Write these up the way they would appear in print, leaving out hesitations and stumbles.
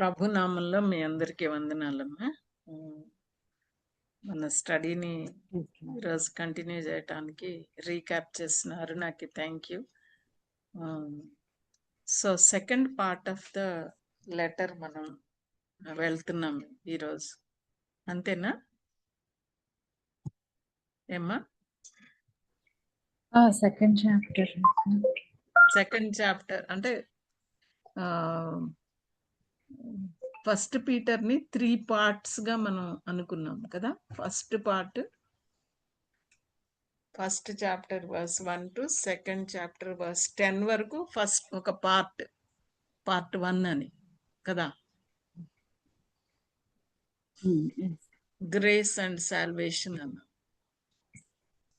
ప్రభు నామంలో మీ అందరికీ వందనాలమ్మా. మన స్టడీని ఈరోజు కంటిన్యూ చేయడానికి రీక్యాప్ చేస్తున్నారు. నాకు thank you. So second part of the letter మనం వెళ్తున్నాం ఈరోజు, అంతేనా ఏమ్మా? Second chapter. సెకండ్ చాప్టర్ అంటే ఫస్ట్ పీటర్ని 3 parts గా మనం అనుకున్నాం కదా. First chapter verse 1 to second chapter verse 10 వరకు ఫస్ట్ ఒక పార్ట్ 1 అని కదా. గ్రేస్ అండ్ సాల్వేషన్ అన్న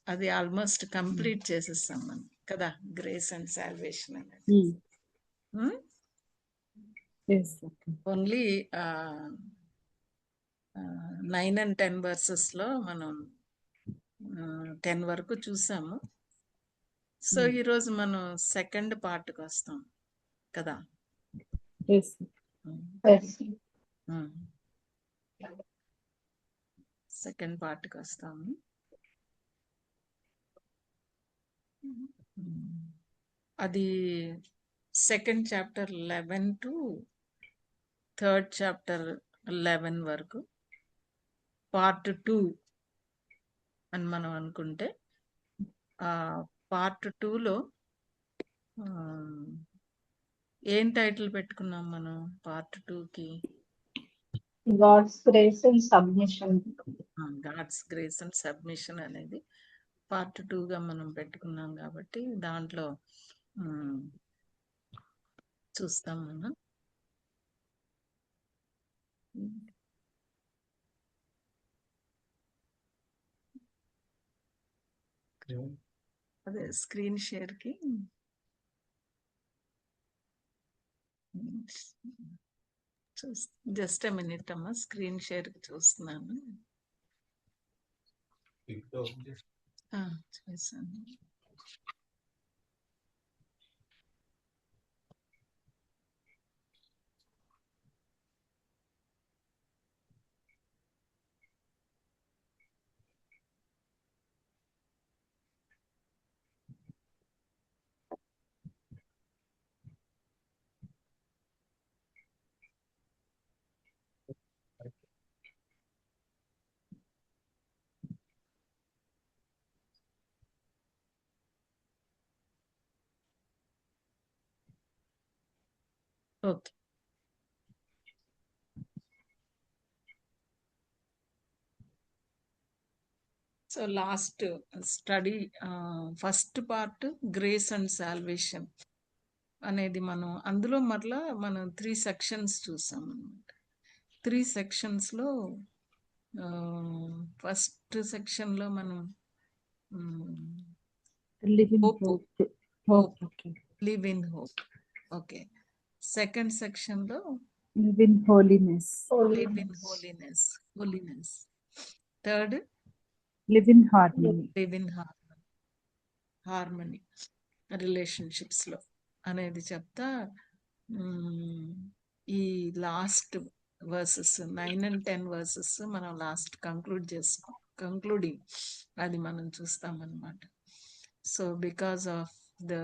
అది ఆల్మోస్ట్ కంప్లీట్ చేసేస్తాం మనం కదా. గ్రేస్ అండ్ సాల్వేషన్ అనేది ఓన్లీ 9 and 10 verses లో మనం 10 వరకు చూసాము. సో ఈరోజు మనం సెకండ్ పార్ట్కి వస్తాం కదా. సెకండ్ పార్ట్కి వస్తాము. అది second chapter 11 to third chapter 11 వరకు పార్ట్ 2 అని మనం అనుకుంటే, పార్ట్ 2లో ఏం టైటిల్ పెట్టుకున్నాం మనం పార్ట్ 2కి? God's grace and submission. God's grace and submission అనేది పార్ట్ 2గా మనం పెట్టుకున్నాం కాబట్టి దాంట్లో చూస్తాం మనం. అదే స్క్రీన్ షేర్కి జస్ట్ ఎ మినిట్ అమ్మా, స్క్రీన్ షేర్ చూస్తున్నాను. చేశాను. Okay. So last study first part grace and salvation అనేది మనం అందులో మరలా మనం 3 sections చూసాం అనమాట. 3 sectionsలో ఫస్ట్ సెక్షన్లో మనం live in hope. Okay. Second సెక్షన్లో live in holiness. Third live in harmony relationships లో అనేది చెప్తా. ఈ లాస్ట్ వర్సెస్ 9 and 10 వర్సెస్ మనం లాస్ట్ కంక్లూడింగ్ అది మనం చూస్తామన్నమాట. So because of the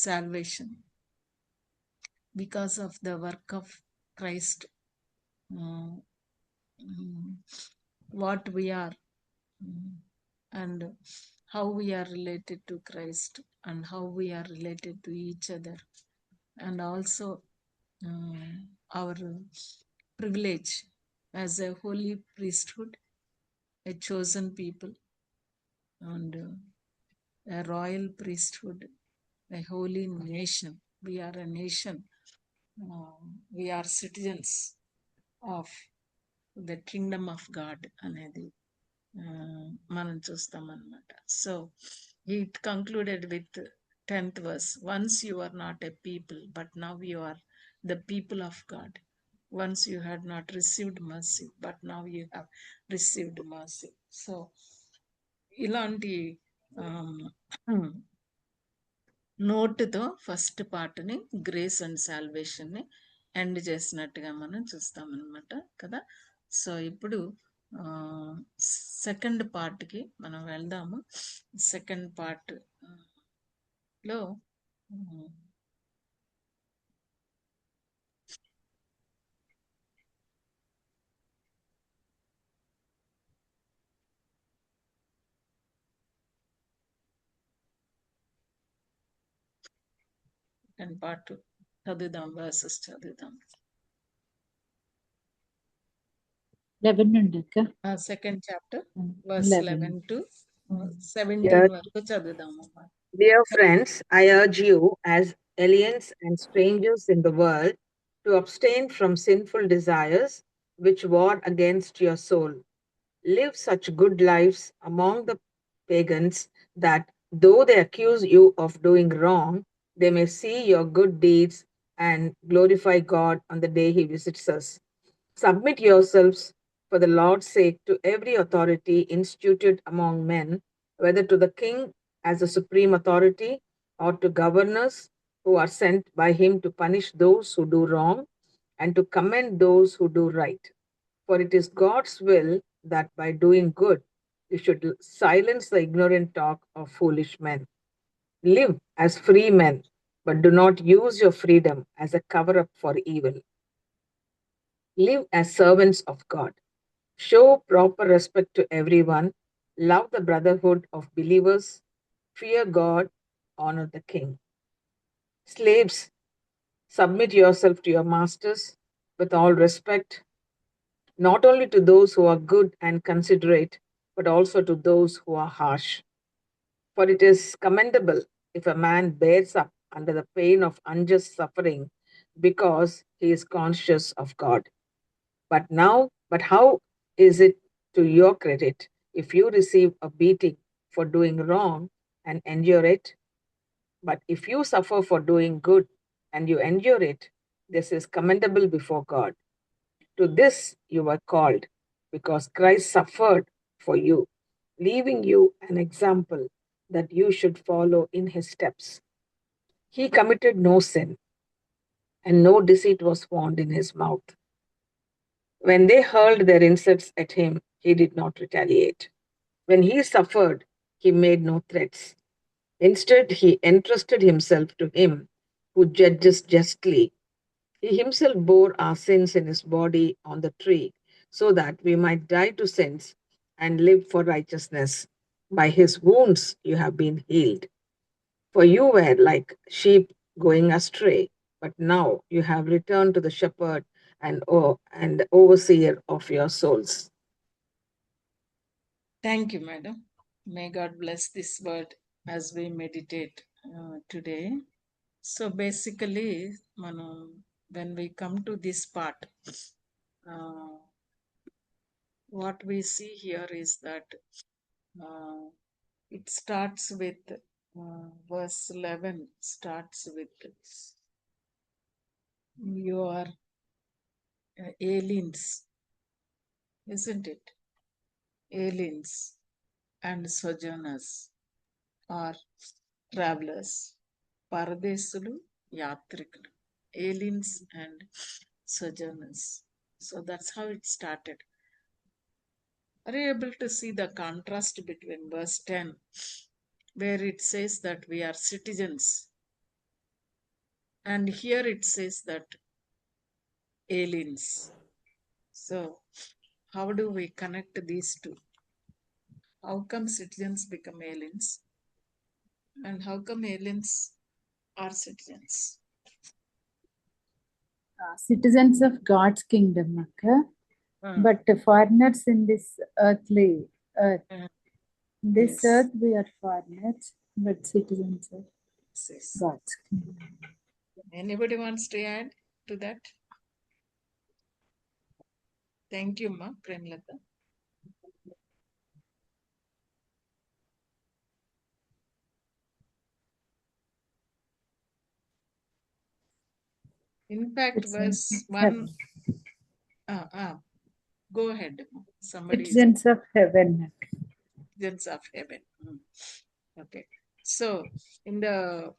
salvation, because of the work of Christ, what we are and how we are related to Christ and how we are related to each other, and also our privilege as a holy priesthood, a chosen people, and a royal priesthood, a holy nation. We are a nation. We are citizens of the kingdom of God అనేది మనం చూస్తామన్నమాట. So it concluded with 10th verse. Once you are not a people, but now you are the people of God. Once you had not received mercy, but now you have received mercy. So ఇలాంటి నోటుతో first పార్ట్ని grace and సాల్వేషన్ని end చేసినట్టుగా మనం చూస్తామన్నమాట కదా. So ఇప్పుడు second పార్ట్కి మనం వెళ్దాము. Second part లో సెకండ్ పార్ట్ చదువుదాం, వర్సెస్ చదువుదాం. 11 నుండి అక్క. Second chapter verse 11 to 17 Dear, వరకు చదువుదాము. dear friends, I urge you as aliens and strangers in the world to abstain from sinful desires which war against your soul. Live such good lives among the pagans that though they accuse you of doing wrong, they may see your good deeds and glorify God on the day He visits us. Submit yourselves for the Lord's sake to every authority instituted among men, whether to the king as the supreme authority or to governors who are sent by him to punish those who do wrong and to commend those who do right. For it is God's will that by doing good you should silence the ignorant talk of foolish men. Live as free men, but do not use your freedom as a cover up for evil. Live as servants of God. Show proper respect to everyone. Love the brotherhood of believers. Fear God. Honor the king. Slaves, submit yourself to your masters with all respect, not only to those who are good and considerate, but also to those who are harsh. For it is commendable if a man bears up under the pain of unjust suffering because he is conscious of God. But how is it to your credit if you receive a beating for doing wrong and endure it? But if you suffer for doing good and you endure it, this is commendable before God. To this you were called, because Christ suffered for you, leaving you an example that you should follow in his steps. He committed no sin, and no deceit was found in his mouth. When they hurled their insults at him, he did not retaliate. When he suffered, he made no threats. Instead, he entrusted himself to him who judges justly. He himself bore our sins in his body on the tree, so that we might die to sins and live for righteousness. By his wounds you have been healed. For you were like sheep going astray, but now you have returned to the shepherd and overseer of your souls. Thank you, madam. May God bless this word as we meditate today. So basically, when we come to this part, what we see here is that it starts with verse 11 starts with you are aliens, isn't it? Aliens and sojourners or travelers, Paradesulu, Yatrikulu, aliens and sojourners. So that's how it started. Are you able to see the contrast between verse 10, where it says that we are citizens, and here it says that aliens? So, how do we connect these two? How come citizens become aliens? And how come aliens are citizens? Citizens of God's kingdom, akka. But foreigners in this earthly earth. This Yes. earth we are foreigners, but citizens of Yes. God's kingdom. Anybody wants to add to that? Thank you, Ma Premlata. In fact, It's verse 1. heaven. Go ahead. Somebody is Citizens of heaven. citizens of heaven. Okay. So, in the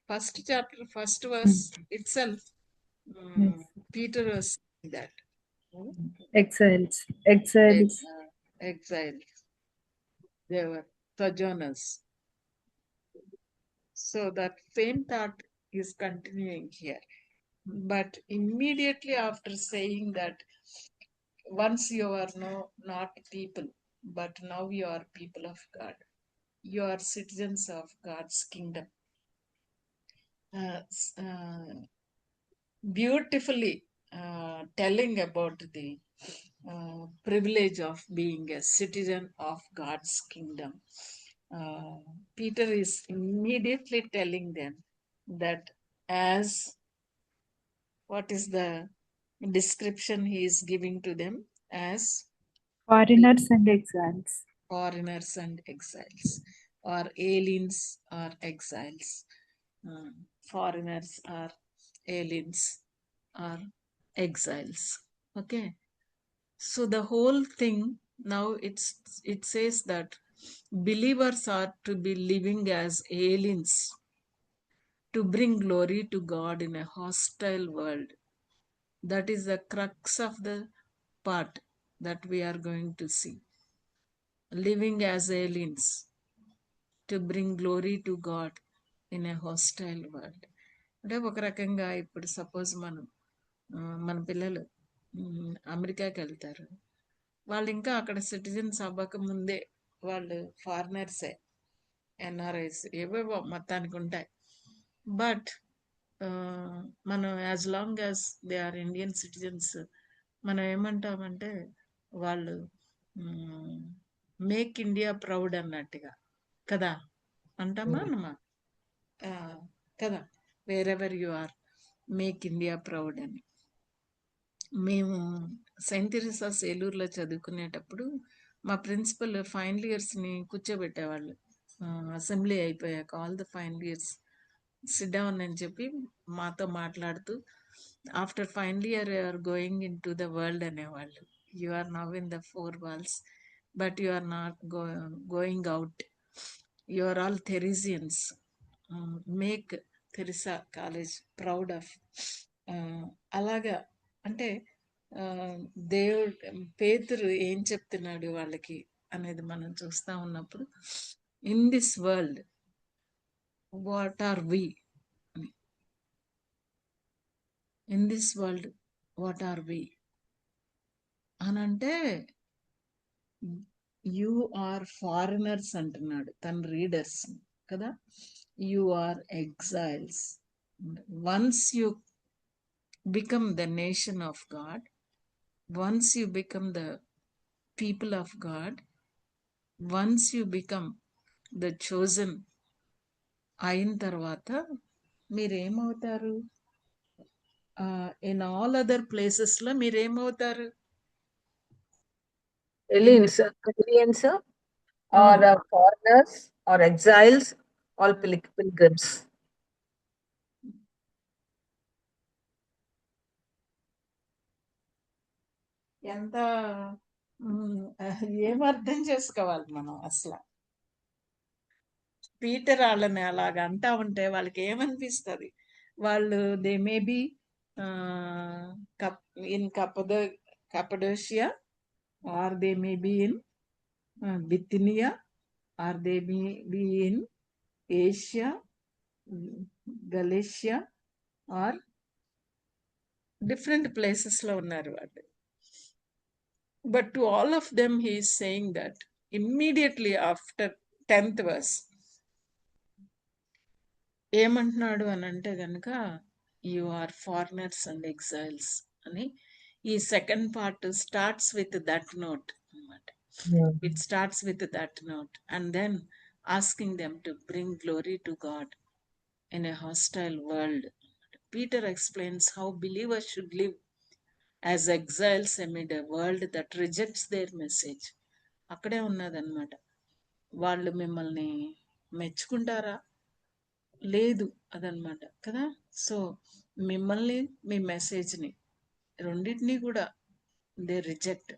first chapter, first verse itself, Yes. Peter was saying that. Exiles. Exiles. They were sojourners. So that same thought is continuing here. But immediately after saying that, once you are not people, but now you are people of God. You are citizens of God's kingdom. Beautifully telling about the privilege of being a citizen of God's kingdom. Peter is immediately telling them that, as what is the description he is giving to them, as Foreigners and exiles. Foreigners and exiles, or aliens or exiles. Foreigners or aliens or exiles. Okay. So the whole thing now it says that believers are to be living as aliens to bring glory to God in a hostile world. That is the crux of the part that we are going to see. Living as aliens to bring glory to God in a hostile world. అంటే ఒక రకంగా ఇప్పుడు suppose మన పిల్లలు అమెరికాకి వెళ్తారు. వాళ్ళు ఇంకా అక్కడ సిటిజన్స్ అవ్వక ముందే వాళ్ళు ఫారినర్సే, ఎన్ఆర్ఐస్ ఏవేవో మొత్తానికి ఉంటాయి. బట్ మనం as long as they are Indian citizens మనం ఏమంటామంటే వాళ్ళు మేక్ ఇండియా ప్రౌడ్ అన్నట్టుగా కదా అంటామా అన్నమా కదా, wherever you are make India proud అని. మేము సెయింట్ థెరెసాస్ ఏలూరులో చదువుకునేటప్పుడు మా ప్రిన్సిపల్ ఫైనల్ ఇయర్స్ని కూర్చోబెట్టేవాళ్ళు. అసెంబ్లీ అయిపోయాక all the final years sit down అని చెప్పి మాతో మాట్లాడుతూ, after final year you are going into the world అనేవాళ్ళు. You are now in the 4 walls, but you are not going out. You are all Theresians. Make Theresa college proud of. అలాగా అంటే దేవుడు పేతురు ఏం చెప్తున్నాడు వాళ్ళకి అనేది మనం చూస్తా ఉన్నప్పుడు, in this world what are we, in this world what are we అని అంటే, యు ఆర్ ఫారినర్స్ అంటున్నాడు తన రీడర్స్ కదా. You are exiles. Once you become the nation of God, once you become the people of God, once you become the chosen అయిన తర్వాత మీరేమవుతారు? In all other ప్లేసెస్లో మీరేమవుతారు? Aliens, or foreigners or exiles, all pilgrims. ఎంత ఏం అర్థం చేసుకోవాలి మనం అసలు. Peter వాళ్ళని అలాగ అంటా ఉంటే వాళ్ళకి ఏమనిపిస్తుంది? వాళ్ళు they may be in Cappadocia, or they may be in Bithynia, or they may be in Asia, Galatia, or different ప్లేసెస్లో ఉన్నారు వాళ్ళు. But to all of them, he is saying that immediately after 10th verse, ఏమంటున్నాడు అని అంటే కనుక, you are foreigners and exiles అని. ఈ second part starts with that note అనమాట. It starts with that note and then asking them to bring glory to God in a hostile world. Peter explains how believers should live as exiles amid a world that rejects their message. అక్కడే ఉన్నదన్నమాట. వాళ్ళు మిమ్మల్ని మెచ్చుకుంటారా? లేదు అదనమాట కదా. So మిమ్మల్ని, మీ మెసేజ్ని, రెండింటినీ కూడా they reject.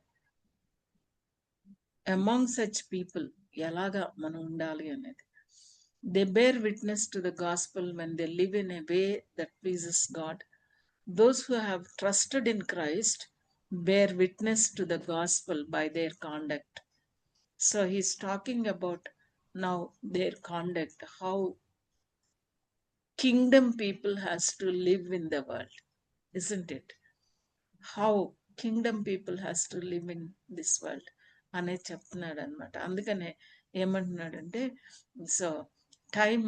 Among such people ఎలాగా మనం ఉండాలి అనేది, they bear witness to the gospel when they live in a way that pleases God those who have trusted in Christ bear witness to the gospel by their conduct. So he's talking about now their conduct, how kingdom people has to live in the world, isn't it? How kingdom people has to live in this world అనే చెప్తున్నాడు అనమాట. అందుకనే ఏమంటున్నాడంటే, so time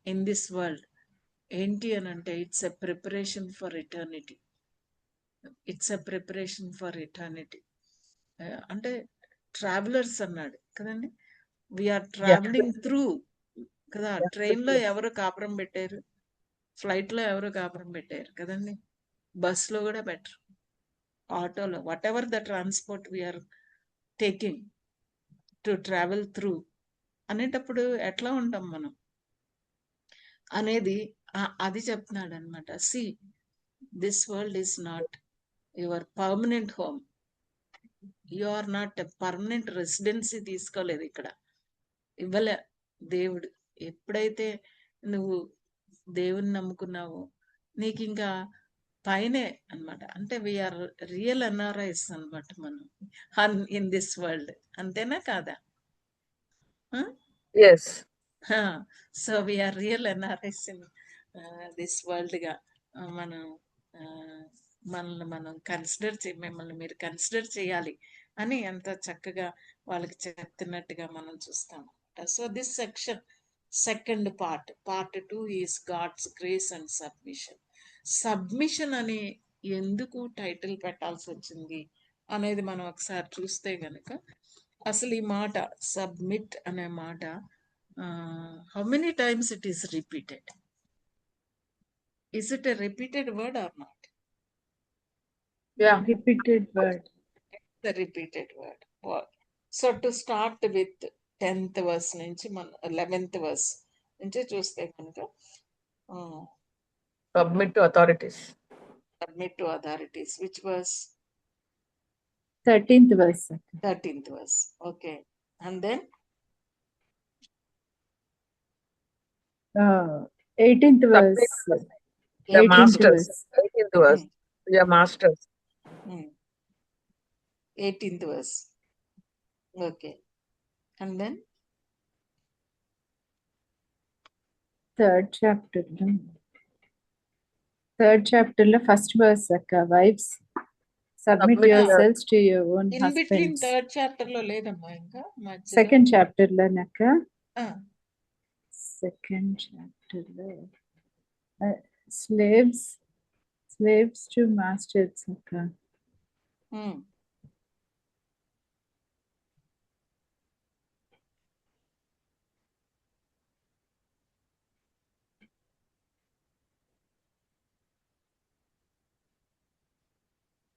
in this world ఏంటి అని అంటే, it's a preparation for eternity. అంటే travellers అన్నాడు కదండి. వీఆర్ ట్రావెలింగ్ త్రూ కదా. ట్రైన్ లో ఎవరు కాపురం పెట్టారు, ఫ్లైట్ లో ఎవరు కాపురం పెట్టారు కదండి, బస్ లో కూడా బెటర్, ఆటోలో, whatever the transport we are taking to travel through అనేటప్పుడు ఎట్లా ఉంటాం మనం అనేది అది చెప్తున్నాడు అనమాట. See, this world is not your permanent home. You are not permanent residency తీసుకోలేదు ఇక్కడ, ఇవ్వలే దేవుడు. ఎప్పుడైతే నువ్వు దేవుని నమ్ముకున్నావో నీకు ఇంకా పైనే అన్నమాట. అంటే వీఆర్ రియల్ ఎన్ఆర్ఐస్ అనమాట మనం ఇన్ దిస్ వరల్డ్. అంతేనా కాదా? Yes. So we are real NRIs in this world గా మనం మనల్ని మనం మిమ్మల్ని మీరు కన్సిడర్ చేయాలి అని ఎంత చక్కగా వాళ్ళకి చెప్తున్నట్టుగా మనం చూస్తాం. So this section, second part 2 is God's grace and submission. Submission అని ఎందుకు టైటిల్ పెట్టాల్సి వచ్చింది అనేది మనం ఒకసారి చూస్తే గనక, అసలు ఈ మాట సబ్మిట్ అనే మాట how many times it is repeated? Is it a repeated word or not? Yeah, repeated word. The repeated word. So to start with 10th verse నుంచి మన 11th verse నుంచి చూస్తే కనుక Submit to authorities. Submit to authorities, which was 13th verse. 13th verse. Okay. And then 18th verse. The 18th masters. verse. 18th verse. The masters. 18th verse. Okay. And then third chapter లో first verse akka, wives submit yourselves to your own in between husbands. third chapter లో లేదమ్మా ఇంకా మధ్యలో. second chapter లో నక్క, Ah, second chapter లో slaves to masters akka.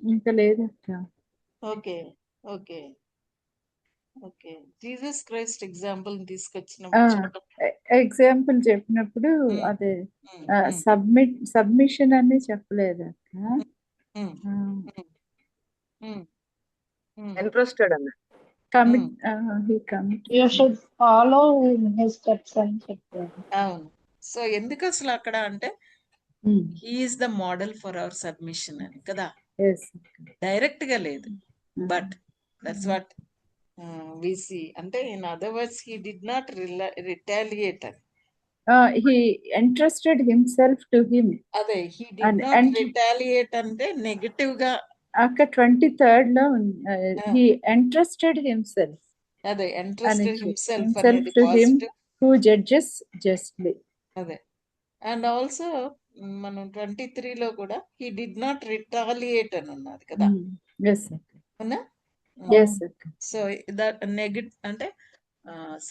ఇంకా లేదక్క. Okay okay okay. Jesus Christ example తీసుకొచ్చినప్పుడు ఎగ్జాంపుల్ చెప్పినప్పుడు అదే సబ్మిషన్ అని చెప్పలేదు అక్క. Interested అన్న. You should follow his steps అని చెప్పారు. అవును. సో ఎందుకు అసలు అక్కడ అంటే he is the model for our submission అని కదా, డైరెక్ట్ గా లేదు, but that's what we see. అంటే in other words he did not retaliate అని. he entrusted himself to him. అదే హీ డిడ్ నాట్ రిటాలియేట్ అంటే నెగటివ్ గా. అక్క 23rd లో he entrusted himself. అదే entrusted himself to him who judges justly. అదే. And also మనం 23 లో కూడా హీ డిడ్ నాట్ రిటాలియేట్ అని ఉన్నది కదా. అవునా? సో దట్ నెగటివ్ అంటే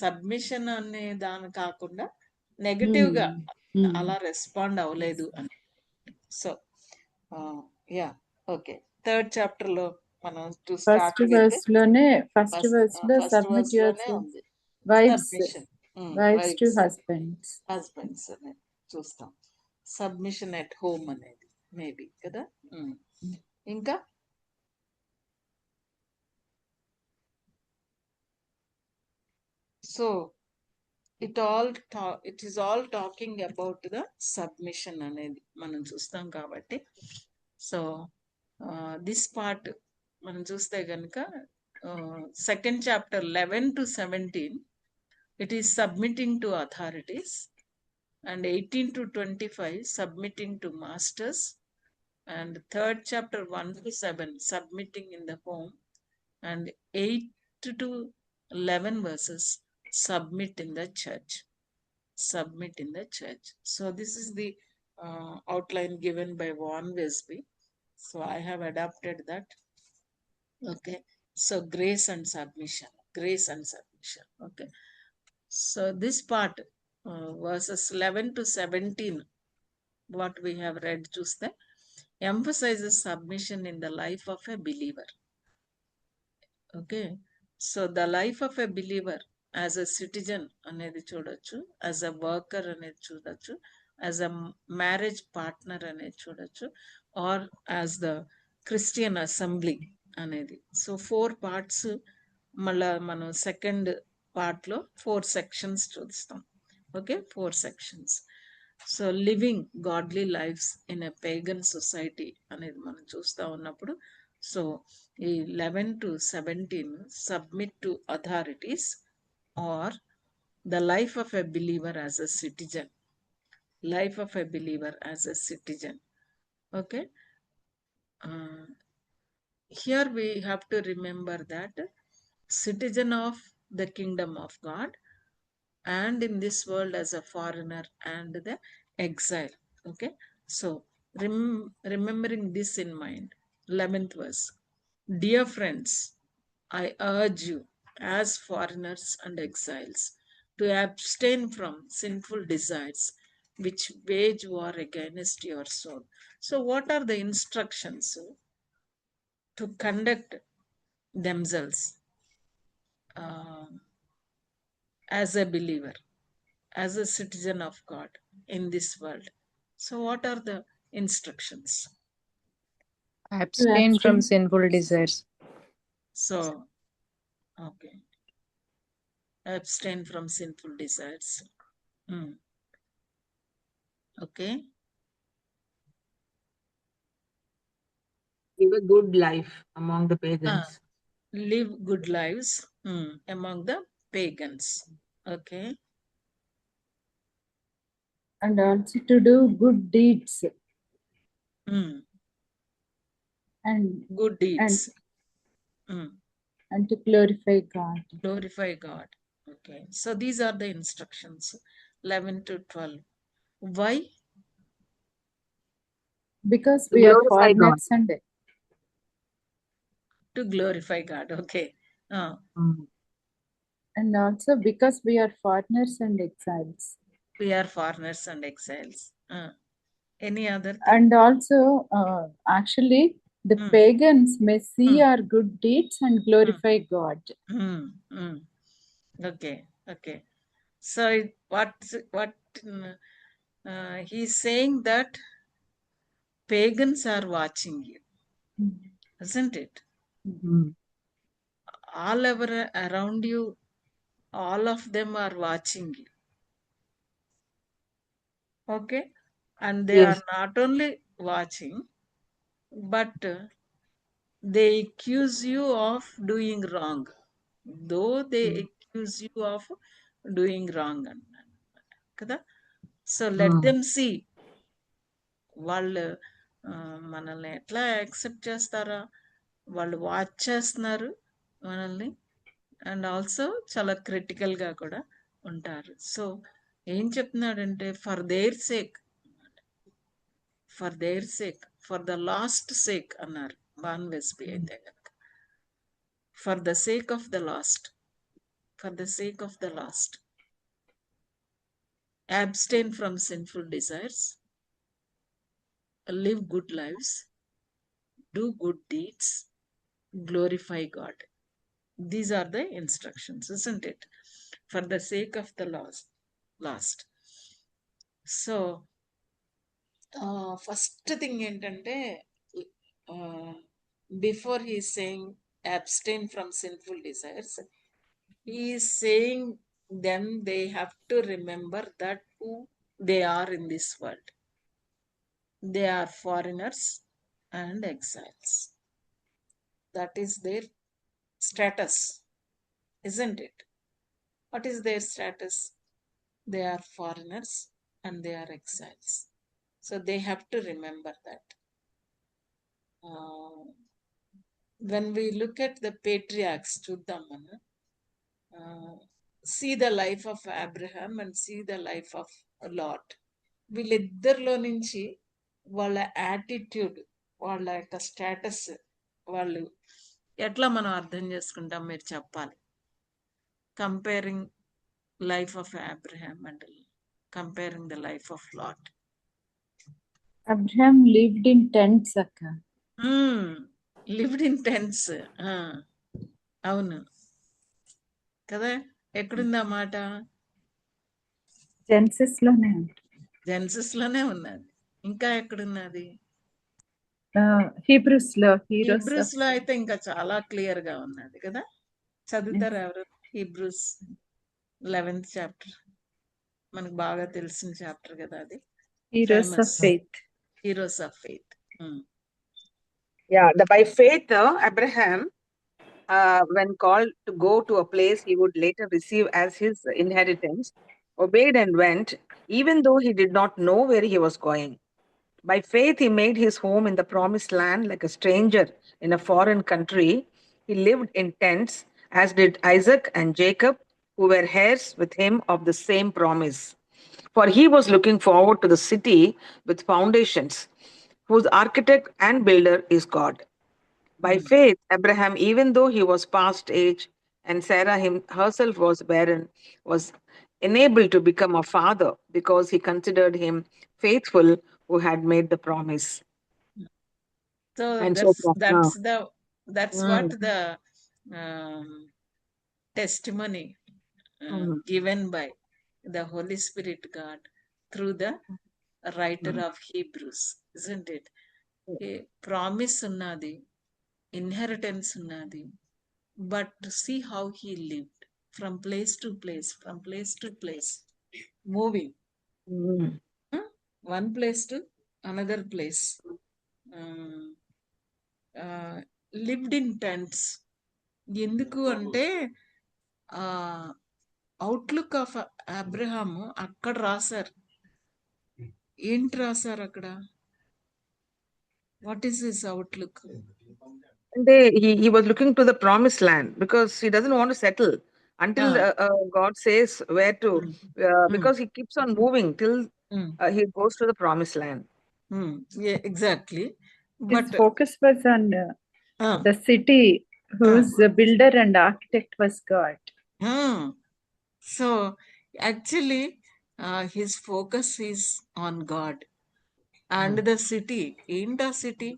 సబ్మిషన్ అనే దాని కాకుండా నెగటివ్ గా అలా రెస్పాండ్ అవ్వలేదు అని. So ya okay. Third chapter లో మనం ఫస్ట్ వర్స్ లో submit yourself wives to husbands అనేది చూస్తాం. సబ్మిషన్ ఎట్ హోమ్ అనేది మేబీ కదా. ఇంకా so it is all talking about the submission అనేది మనం చూస్తాం కాబట్టి. సో దిస్ పార్ట్ మనం చూస్తే కనుక second chapter 11 to 17 it is submitting to authorities, and 18 to 25 submitting to masters, and third chapter 1 to 7 submitting in the home, and 8 to 11 verses submit in the church. Submit in the church. So this is the outline given by Vaughan Wesby. So I have adapted that. Okay. So grace and submission. Grace and submission. Okay. So this part, verses 11 to 17, what we have read just there, emphasizes submission in the life of a believer. Okay. So the life of a believer as a citizen అనేది చూడొచ్చు, as a worker అనేది చూడొచ్చు, as a marriage partner అనేది చూడొచ్చు, or as the Christian assembly అనేది. So 4 parts మళ్ళా మనం second పార్ట్లో 4 sections చూస్తాం. Okay, 4 sections. So living godly lifes in a pagan society అనేది మనం చూస్తూ ఉన్నప్పుడు, సో ఈ 11 to 17 submit to authorities or the life of a believer as a citizen. Life of a believer as a citizen. Okay, here we have to remember that citizen of the kingdom of God, and in this world as a foreigner and the exile. Okay, so remembering this in mind, 11th verse, dear friends, I urge you as foreigners and exiles to abstain from sinful desires which wage war against your soul. So what are the instructions to conduct themselves as a believer, as a citizen of God in this world? So what are the instructions? Abstain from sinful desires. So, okay. Abstain from sinful desires. Okay. Live a good life among the pagans. Live good lives among the pagans. Okay. And also to do good deeds. And good deeds. And to glorify God. Glorify God. Okay. So these are the instructions, 11 to 12. Why? Because To we are glorify foreigners God. and To glorify God. Okay. And also because we are foreigners and exiles. We are foreigners and exiles. Any other thing? And also, actually, the pagans may see our good deeds and glorify God. Okay. Okay. So what he's saying that pagans are watching you, isn't it? All over around you, all of them are watching you. Okay, and they Yes. are not only watching, but they accuse you of doing wrong, though they accuse you of doing wrong. Kada? So let them see. వాళ్ళు మనల్ని ఎట్లా accept చేస్తారా, వాళ్ళు watch చేస్తున్నారు మనల్ని, and also చాలా క్రిటికల్గా కూడా ఉంటారు. సో ఏం చెప్తున్నాడంటే for their sake, for their sake, for the last sake అన్నారు వాన్ వెస్బీ అయితే కనుక. For the sake of the last, for the sake of the last, abstain from sinful desires, live good lives, do good deeds, glorify God. These are the instructions, isn't it? For the sake of the last. So, first thing ఏంటంటే, before he is saying abstain from sinful desires, he is saying then they have to remember that who they are in this world. They are foreigners and exiles. That is their status, isn't it? What is their status? They are foreigners and they are exiles. So they have to remember that. When we look at the patriarchs, చూద్దాం మనం, see the life of Abraham and see the life of Lot. వీళ్ళిద్దరిలో నుంచి వాళ్ళ attitude, వాళ్ళ యొక్క status, వాళ్ళు ఎట్లా మనం అర్థం చేసుకుంటాం మీరు చెప్పాలి. Comparing life of Abraham and comparing the life of lot. Abraham lived in tents, Akka. Lived in tens. అవును కదా. ఎక్కడుంది ఆ మాట? Genesis లోనే ఉంది. జెన్సస్ లోనే ఉన్నది. ఇంకా ఎక్కడున్నది? హీబ్రూస్ లో హీబ్రూస్ లో అయితే ఇంకా చాలా క్లియర్ గా ఉన్నది కదా. చదువుతారు ఎవరు? హీబ్రూస్ 11th చాప్టర్, మనకు బాగా తెలిసిన చాప్టర్ కదా అది. Heroes of faith. Heroes of faith. Yeah, by faith, Abraham, when called to go to a place he would later receive as his inheritance, obeyed and went, even though he did not know where he was going. By faith, he made his home in the promised land like a stranger in a foreign country. He lived in tents, as did Isaac and Jacob, who were heirs with him of the same promise. For he was looking forward to the city with foundations, whose architect and builder is God. By faith, Abraham, even though he was past age and Sarah herself was barren, was enabled to become a father because he considered him faithful who had made the promise. So And that's what the testimony given by the Holy Spirit God through the writer of Hebrews, isn't it? Promise ఉన్నది, inheritance ఉన్నది, but see how he lived from place to place, moving one place to another place. Lived in tents. ఎందుకు అంటే outlook of Abraham అక్కడ రాశారు. ఏంటి రాశారు అక్కడ? What is his outlook? He was looking to the promised land because he doesn't want to settle until God says where to, because he keeps on moving till he goes to the promised land. Yeah, exactly. But his focus was on the city whose builder and architect was God. So actually his focus is on God and the city. ఏంటి ఆ city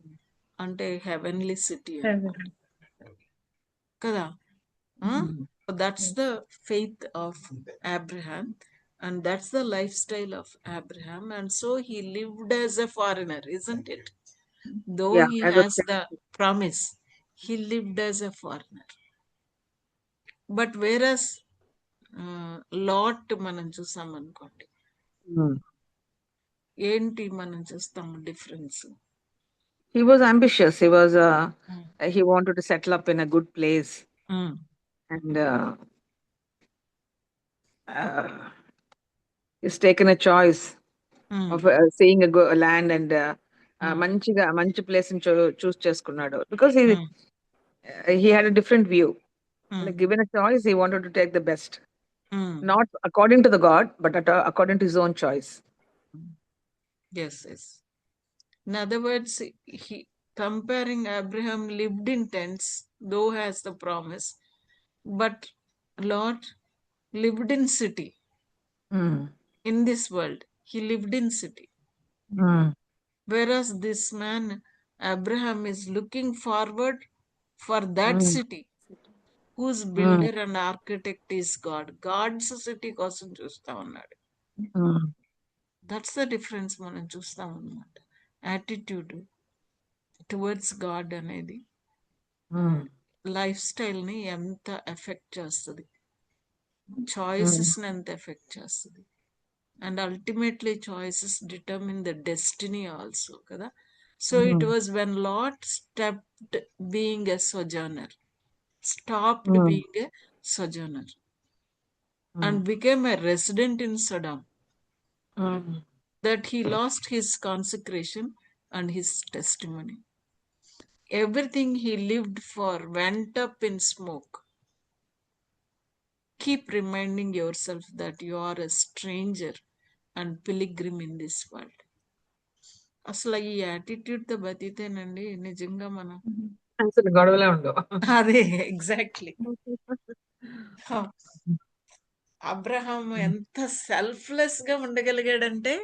అంటే heavenly city కదా. That's the faith of Abraham and that's the lifestyle of Abraham, and so he lived as a foreigner, isn't it? Though he has the promise, he lived as a foreigner. But whereas lot మనం చూసాం అనుకోండి, ఏంటి మనం చూస్తాము difference? He was ambitious. He wanted to settle up in a good place, and he's taken a choice of seeing a land and మంచి place choose చేసుకున్నాడు because he had a different view. Like given a choice, he wanted to take the best, not according to the God, but according to his own choice. Yes. In other words, he comparing Abraham lived in tents, though has the promise, but Lot lived in city. In this world, he lived in city. Whereas this man, Abraham, is looking forward for that city, whose builder and architect is God. God's city కోసం చూస్తా ఉన్నాడు. That's the difference మనం చూస్తాం అన్నమాట. Attitude towards God అనేది life style ని ఎంత effect చేస్తుంది. చాయిసెస్ ఎంత ఎఫెక్ట్ చేస్తుంది. And ultimately choices determine the destiny also కదా. So it was when Lot stepped being a sojourner, stopped being a sojourner and became a resident in Sodom, that he lost his consecration and his testimony. Everything he lived for went up in smoke. Keep reminding yourself that you are a stranger and pilgrim in this world. అసలు ఈ attitude తో బతితేనండి నిజంగా మనం అసలు గొడవలే ఉండవు. అదే exactly. Abraham ఎంత సెల్ఫ్లెస్ గా ఉండగలిగాడంటే,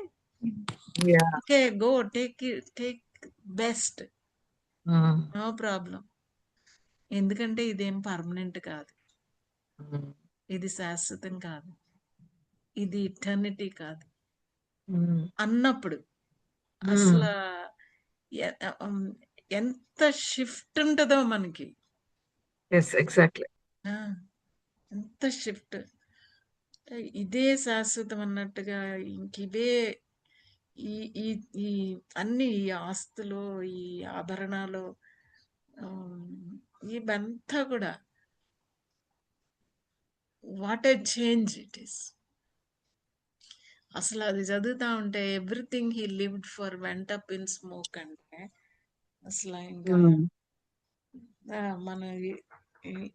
Yeah. Okay go take best, no problem. ఎందుకంటే ఇదేం పర్మనెంట్ కాదు, ఇది శాశ్వతం కాదు, ఇది ఇటర్నిటీ కాదు అన్నప్పుడు అసలు ఎంత షిఫ్ట్ ఉంటుందో మనకి. ఎగ్జాక్ట్లీ. ఎంత షిఫ్ట్. ఇదే శాశ్వతం అన్నట్టుగా ఇంకివే ఈ ఈ ఈ అన్ని ఈ ఆస్తులు, ఈ ఆభరణాలు, ఇవంతా కూడా what a change it is. అసలు అది చదువుతా ఉంటే everything he lived for went up in smoke అంటే అసలు ఇంకా మన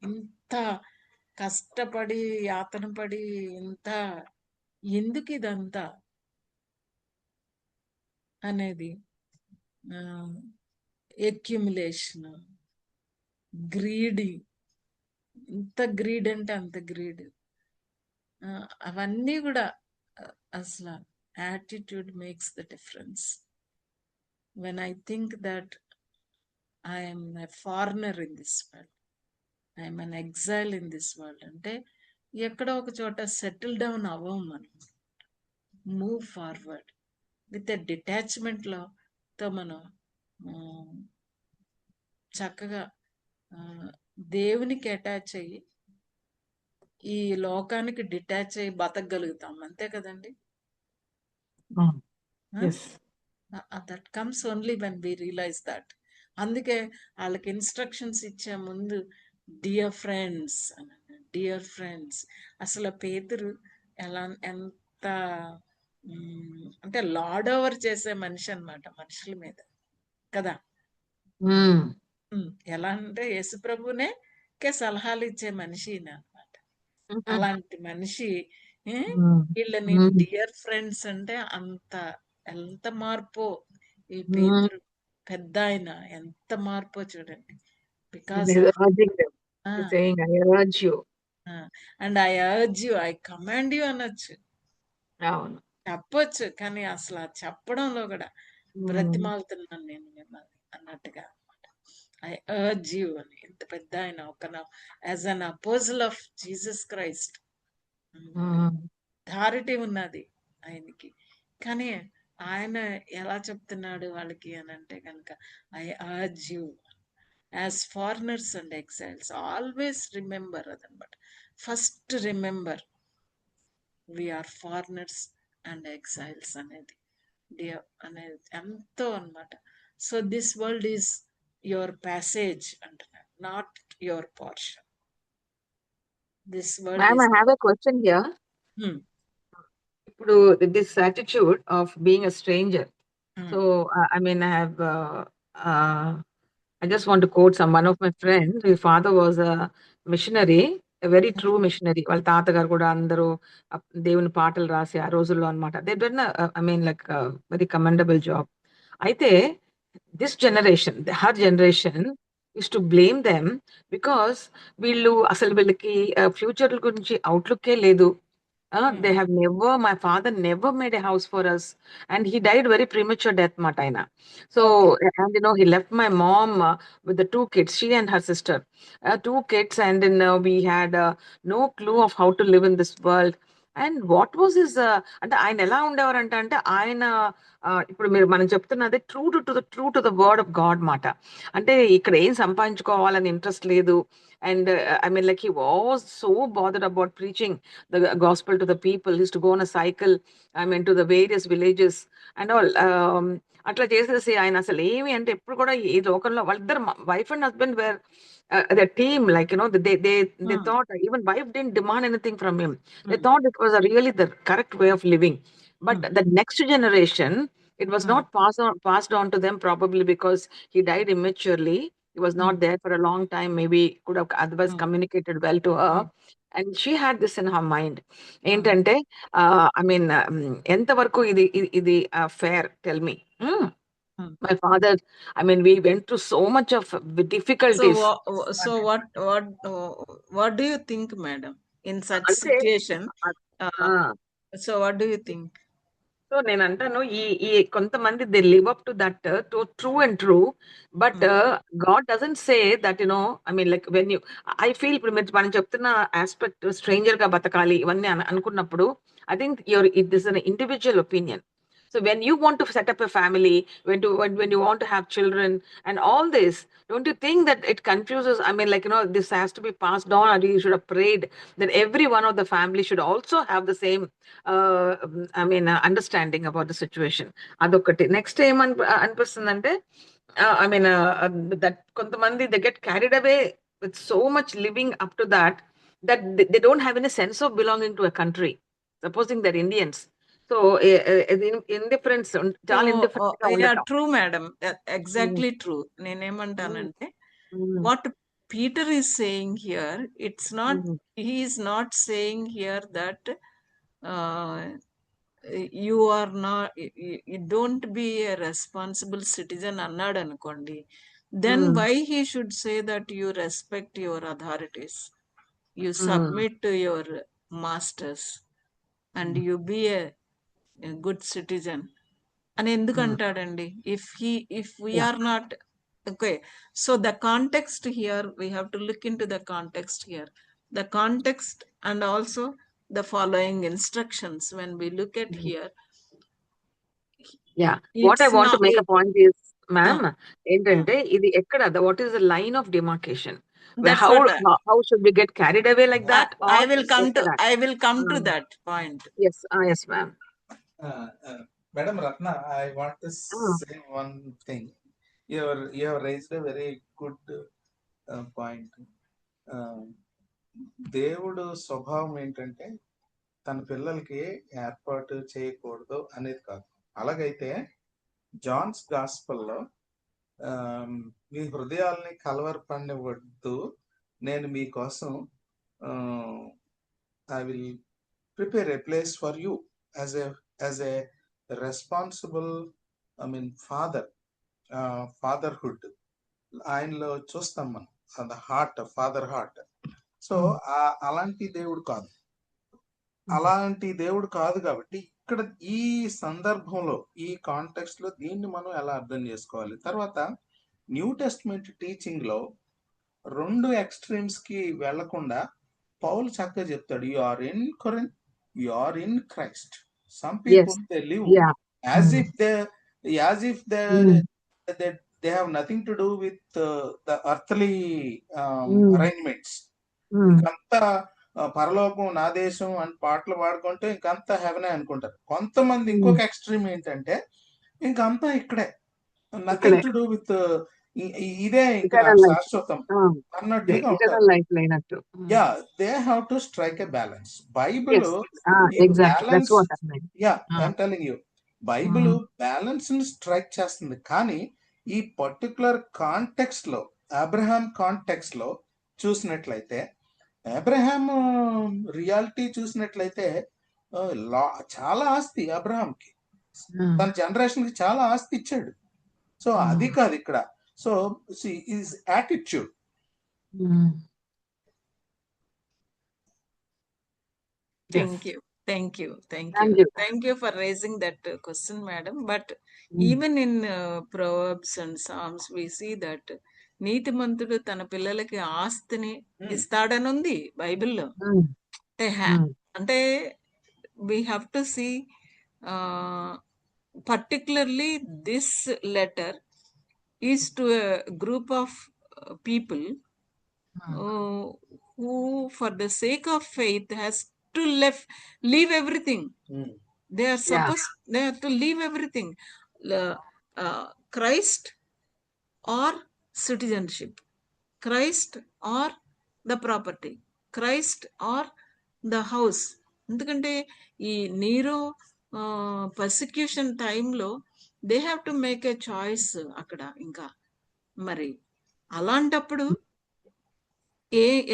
ఇంత కష్టపడి యాతన పడి ఇంత ఎందుకు ఇదంతా అనేది, ఎక్యుములేషన్, గ్రీడ్, ఇంత గ్రీడ్ అంటే అంత గ్రీడ్, అవన్నీ కూడా అసలు attitude makes the difference. When I think that I'm a foreigner in this world, I'm an exhale in this world అంటే ఎక్కడో ఒక చోట సెటిల్ డౌన్ అవ్వం మనం. మూవ్ ఫార్వర్డ్ విత్ ఎ డిటాచ్మెంట్లో మనం చక్కగా దేవునికి అటాచ్ అయ్యి ఈ లోకానికి డిటాచ్ అయ్యి బతకగలుగుతాం, అంతే కదండి. That comes only when we realize that. అందుకే వాళ్ళకి ఇన్స్ట్రక్షన్స్ ఇచ్చే ముందు డియర్ ఫ్రెండ్స్ అనండి, డియర్ ఫ్రెండ్స్. అసలు పేతురు ఎలా ఎంత అంటే లార్డ్ ఓవర్ చేసే మనిషి అన్నమాట మనుషుల మీద కదా. ఎలా అంటే యేసు ప్రభునే సలహాలు ఇచ్చే మనిషి అన్నమాట. అలాంటి మనిషి వీళ్ళని డియర్ ఫ్రెండ్స్ అంటే ఎంత మార్పో. ఈ పేతురు పెద్ద ఆయన ఎంత మార్పో చూడండి. Because and I urge you, I command you అనొచ్చు, చెప్పొచ్చు, కానీ అసలు ఆ చెప్పడంలో కూడా బ్రతిమాలుతున్నాను నేను మిమ్మల్ని అన్నట్టుగా అనమాట. ఐ అర్జ్ యూ అని ఎంత పెద్ద ఆయన, ఒక as an apostles of Jesus Christ authority ఉన్నది ఆయనకి. కానీ ఆయన ఎలా చెప్తున్నాడు వాళ్ళకి అని అంటే కనుక I urge you as foreigners and exiles always remember అదనమాట. First remember we are foreigners and exiles అనేది ఎంతో అనమాట. So this world is your passage అంటున్నారు, not your portion. This world I have a question here. ఇప్పుడు this attitude of being a stranger. So I mean I just want to quote one of my friends. His father was a missionary, a very true missionary. వాళ్ళ తాతగారు కూడా అందరూ దేవుని పాటలు రాసి ఆ రోజుల్లో అనమాట. They done I mean like very commendable job. అయితే this generation, her generation is to blame them because వీళ్ళకి ఫ్యూచర్ గురించి అవుట్లుక్కే లేదు. They have never, my father never made a house for us, and he died very premature death mataina. So and he left my mom with the 2 kids, she and her sister, 2 kids, and we had no clue of how to live in this world. And what was his అంటే ఆయన ఎలా ఉండేవారంట అంటే ఆయన ఇప్పుడు మనం చెప్తున్నది true to the word of God మాట. అంటే ఇక్కడ ఏం సంపాదించుకోవాలని ఇంట్రెస్ట్ లేదు. And I mean like he was so bothered about preaching the gospel to the people. His to go on a cycle I mean to the various villages and all. అట్లా చేసేసి ఆయన అసలు ఏమి అంటే ఎప్పుడు కూడా ఈ లోకంలో వాళ్ళిద్దరు wife and husband were the team, like they thought even wife didn't demand anything from him. They thought it was a really the correct way of living. But the next generation, it was not passed on to them, probably because he died immaturely. He was not there for a long time. Maybe could have otherwise communicated well to her. And she had this in her mind. ఏంటంటే I mean ఎంతవరకు ఇది fair, tell me. My father, I mean, we went through so much of So difficulties. what do you think, madam, in such అంటే situation? ఆ, So what do you think? So నేను అంటాను ఈ కొంతమంది they live up to that true and true, but God doesn't say that I mean like when you I feel ఇప్పుడు మీరు మనం చెప్తున్న ఆస్పెక్ట్ స్ట్రేంజర్ గా బతకాలి ఇవన్నీ అనుకున్నప్పుడు I think it is an individual opinion. So when you want to set up a family, when you want to have children and all this, don't you think that it confuses? I mean, like this has to be passed on, or you should have prayed that every one of the family should also have the same I mean understanding about the situation. Adokati next time అనిపిస్తుందంటే I mean that కొంతమంది they get carried away with so much living up to that they don't have any sense of belonging to a country, supposing they're Indians. So indifference చాలా indifferent గా Yeah, ఉండటం. true, madam. Exactly true. నేనేమంటానంటే what Peter is saying here, it's not, he is not saying here that you are not, you don't be a responsible citizen అన్నాడు అనుకోండి, then why he should say that you respect your authorities, you submit to your masters, and you be a good citizen అని ఎందుకు అంటాడండి? if we are not okay, so the context here, we have to look into the context here, the context, and also the following instructions. When we look at here, Yeah, what I it's want to not make a point is, ma'am, ఏంటంటే ఇది ఎక్కడ what is the line of demarcation? that's How what how should we get carried away like that? Or I will come to ఎక్కడ? that point. Yes, yes, ma'am. Madam Ratna, I want to say one thing. You have raised a very good point. దేవుడు స్వభావం ఏంటంటే తన పిల్లలకి ఏర్పాటు చేయకూడదు అనేది కాదు. అలాగైతే జాన్స్ గాస్పల్లో మీ హృదయాల్ని కలవరపడనివ్వద్దు, నేను మీకోసం I will prepare A place for you as a responsible, I mean fatherhood ఆయనలో చూస్తాం మనం the heart, father heart. So అలాంటి దేవుడు కాదు, అలాంటి దేవుడు కాదు. కాబట్టి ఇక్కడ ఈ సందర్భంలో ఈ కాంటెక్స్ట్ లో దీన్ని మనం ఎలా అర్థం చేసుకోవాలి? తర్వాత న్యూ టెస్ట్మెంట్ టీచింగ్ లో రెండు ఎక్స్ట్రీమ్స్ కి వెళ్లకుండా పౌలు చక్కగా చెప్తాడు, you are in Corinth, you are in Christ. Some people they live as if they have nothing to do with the earthly arrangements. ఇంకంతా పరలోకం నా దేశం అని పాటలు పాడుకుంటే ఇంకంతా హెవెనే అనుకుంటారు. కొంతమంది ఇంకొక ఎక్స్ట్రీమ్ ఏంటంటే ఇంకంతా ఇక్కడే, నథింగ్ టు డూ విత్ ఇదే ఇంకా శాశ్వతం అన్నట్టుగా ఉంటారు. Yeah, they have to strike a balance. Bible I'm telling you, Bible balance ని స్ట్రైక్ చేస్తుంది. కానీ ఈ పర్టికులర్ కాంటెక్స్ట్ లో, అబ్రహాం కాంటెక్స్ట్ లో చూసినట్లయితే, అబ్రహాం రియాలిటీ చూసినట్లయితే చాలా ఆస్తి అబ్రహాంకి, తన జనరేషన్ కి చాలా ఆస్తి ఇచ్చాడు. సో అది కాదు ఇక్కడ. So his attitude. Thank you for raising that question, madam. But even in Proverbs and Psalms, we see that నీతిమంతుడు తన పిల్లలకి ఆస్తిని ఇస్తాడని ఉంది బైబిల్లో. అంటే we have to see particularly this letter is to a group of people who for the sake of faith has to leave everything. They are supposed, they have to leave everything. Christ or citizenship, Christ or the property, Christ or the house. ఎందుకంటే ఈ Nero persecution టైంలో they have to make a choice అక్కడ. ఇంకా మరి అలాంటప్పుడు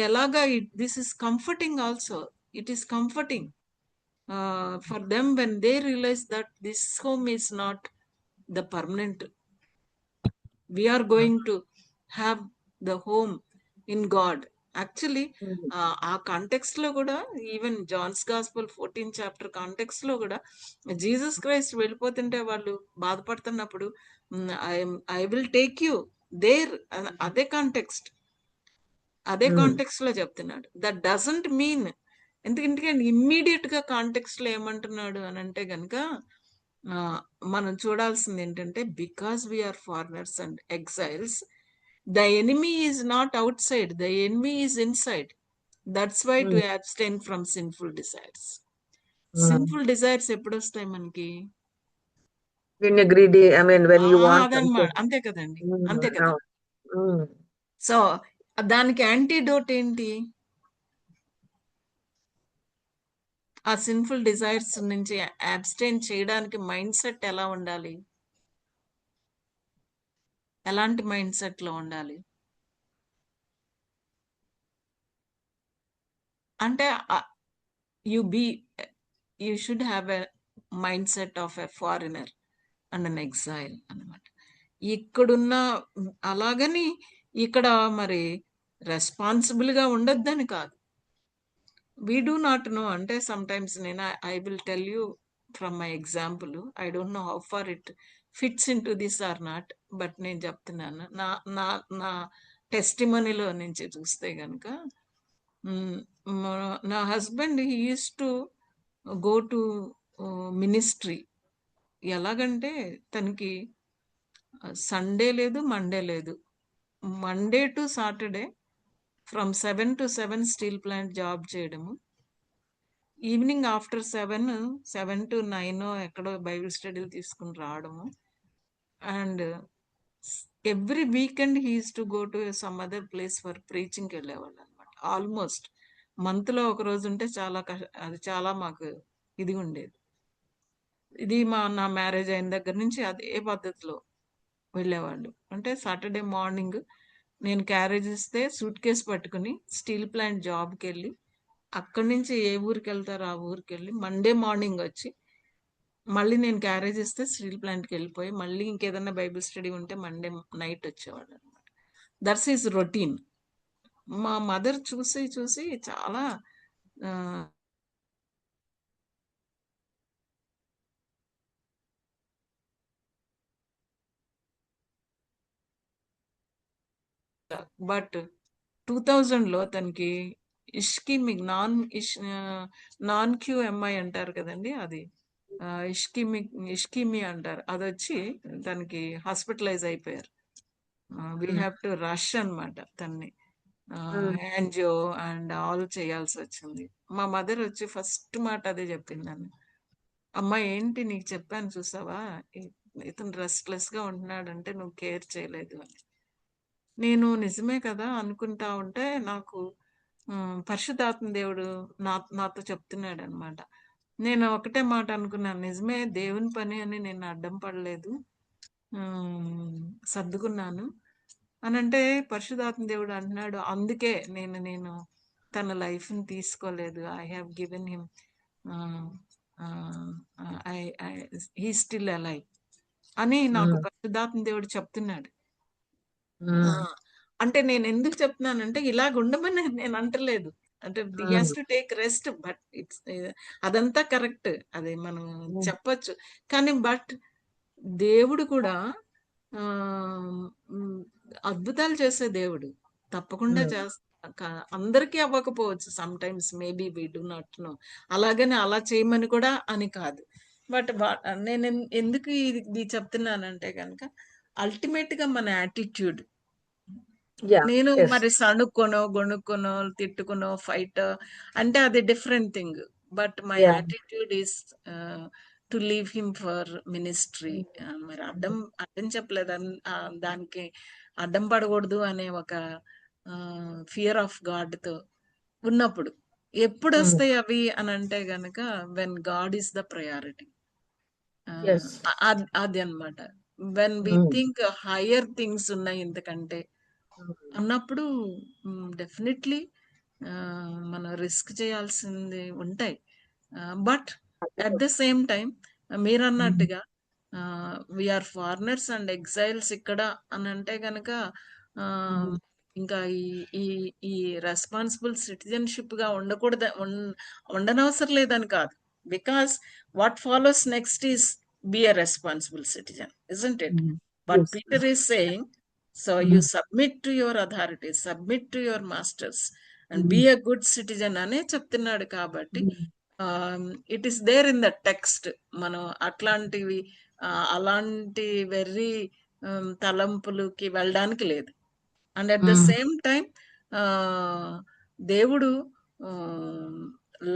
ఎలాగా this is comforting also. It is comforting for them when they realize that this home is not the permanent. We are going to have the home in God. Actually, ఆ context లో కూడా, even John's gospel 14th chapter context లో కూడా, Jesus Christ వెళ్ళిపోతుంటే వాళ్ళు బాధపడుతున్నప్పుడు I will take you there, అదే context లో చెప్తున్నాడు. దట్ డజంట్ మీన్, ఎందుకంటే ఇమ్మీడియట్ గా కాంటెక్స్ట్ లో ఏమంటున్నాడు అని అంటే గనక మనం చూడాల్సింది ఏంటంటే, because we are foreigners and exiles, the enemy is not outside, the enemy is inside. That's why to abstain from sinful desires. Sinful desires ఎప్పుడు వస్తాయి మనకి? అదనమాట. అంతే కదండి, అంతే కదా. సో దానికి యాంటీడోట్ ఏంటి? ఆ సిన్ఫుల్ డిజైర్స్ నుంచి అబ్స్టైన్ చేయడానికి మైండ్ సెట్ ఎలా ఉండాలి? ఎలాంటి మైండ్ సెట్ లో ఉండాలి అంటే, you should have a mindset of a foreigner and an exile అన్నమాట. ఇక్కడున్న అలాగని ఇక్కడ మరి రెస్పాన్సిబుల్ గా ఉండొద్దని కాదు. We do not know. అంటే sometimes I will tell you from my example. I don't know how far it fits in to this or not, but నేను చెప్తున్నాను నా టెస్టిమనీలో నుంచి చూస్తే గనక, నా husband he uses to go to ministry. ఎలాగంటే తనకి సండే లేదు, మండే లేదు. Monday to Saturday from 7 to 7 steel plant job చేయడము. ఈవినింగ్ ఆఫ్టర్ 7 to 9 ఎక్కడో బైబిల్ స్టడీలు తీసుకుని రావడము. And every weekend he uses to go to some other place for ప్రీచింగ్కి వెళ్ళేవాళ్ళు అనమాట. ఆల్మోస్ట్ మంత్లో ఒక రోజు ఉంటే అది చాలా మాకు ఇది ఉండేది. ఇది నా మ్యారేజ్ అయిన దగ్గర నుంచి అదే పద్ధతిలో వెళ్ళేవాళ్ళు. అంటే సాటర్డే మార్నింగ్ నేను క్యారేజ్ ఇస్తే సూట్ కేసు పట్టుకుని స్టీల్ ప్లాంట్ జాబ్కి వెళ్ళి, అక్కడి నుంచి ఏ ఊరికి వెళ్తారో ఆ ఊరికి వెళ్ళి, మండే మార్నింగ్ వచ్చి మళ్ళీ నేను క్యారేజ్ ఇస్తే స్టీల్ ప్లాంట్కి వెళ్ళిపోయి, మళ్ళీ ఇంకేదన్నా బైబిల్ స్టడీ ఉంటే మండే నైట్ వచ్చేవాళ్ళు అనమాట. That's is routine. మా మదర్ చూసి చూసి చాలా బట్ 2000లో తనకి నాన్ క్యూఎంఐ అంటారు కదండి, అది ఇష్కిమి అంటారు. అది వచ్చి తనకి హాస్పిటలైజ్ అయిపోయారు. వీ హ్యావ్ టు రష్ అనమాట తన్ని, యాంజియో అండ్ ఆల్ చేయాల్సి వచ్చింది. మా మదర్ వచ్చి ఫస్ట్ మాట అదే చెప్పింది నన్ను, అమ్మ ఏంటి నీకు చెప్పాను చూసావా, ఇతను రెస్ట్లెస్ గా ఉంటున్నాడంటే నువ్వు కేర్ చేయలేదు అని. నేను నిజమే కదా అనుకుంటా ఉంటే నాకు పరిశుద్ధాత్మ దేవుడు నాతో చెప్తున్నాడు అనమాట. నేను ఒకటే మాట అనుకున్నాను, నిజమే దేవుని పని అని నేను అడ్డం పడలేదు, సర్దుకున్నాను అని. అంటే పరిశుద్ధాత్మ దేవుడు అంటున్నాడు, అందుకే నేను తన లైఫ్ని తీసుకోలేదు. I have given him, he still alive అని నాకు పరిశుద్ధాత్మ దేవుడు చెప్తున్నాడు. అంటే నేను ఎందుకు చెప్తున్నానంటే, ఇలాగ ఉండమని నేను అంటలేదు. అంటే he has to take rest, but it's అదంతా కరెక్ట్, అది మనం చెప్పొచ్చు. కానీ బట్ దేవుడు కూడా అద్భుతాలు చేసే దేవుడు, తప్పకుండా అందరికీ అవ్వకపోవచ్చు, sometimes maybe we do not know. అలాగని అలా చేయమని కూడా అని కాదు. బట్ నేను ఎందుకు ఇది చెప్తున్నానంటే కనుక అల్టిమేట్ గా మన యాటిట్యూడ్. Yeah. నేను Yes. మరి సణుక్కొనో గొణుక్కొనో తిట్టుకునో ఫైట్ అంటే అది different thing. But my Yeah. Attitude is to leave him for ministry. మరి అడ్డం చెప్పలేదు, దానికి అడ్డం పడకూడదు అనే ఒక ఫియర్ ఆఫ్ గాడ్ తో ఉన్నప్పుడు. ఎప్పుడు వస్తాయి అవి అని అంటే గనక when God is the priority. Yes. అది అన్నమాట. When we think higher things ఉన్నాయి ఇంతకంటే అన్నప్పుడు డెఫినెట్లీ మనం రిస్క్ చేయాల్సింది ఉంటాయి. But at the same time మీరు అన్నట్టుగా వీఆర్ ఫారినర్స్ అండ్ ఎగ్జైల్స్ ఇక్కడ అని అంటే గనక ఇంకా ఈ ఈ రెస్పాన్సిబుల్ సిటిజన్షిప్ గా ఉండనవసరం లేదని కాదు. Because what follows next is B a responsible citizen, isn't it? But Yes. Peter is saying, so you submit to your authorities, submit to your masters and be a good citizen అనే చెప్తున్నాడు. కాబట్టి it is there in the text. మనం అట్లాంటివి అలాంటి వెర్రీ తలంపులకి వెళ్ళడానికి లేదు. And at the same time దేవుడు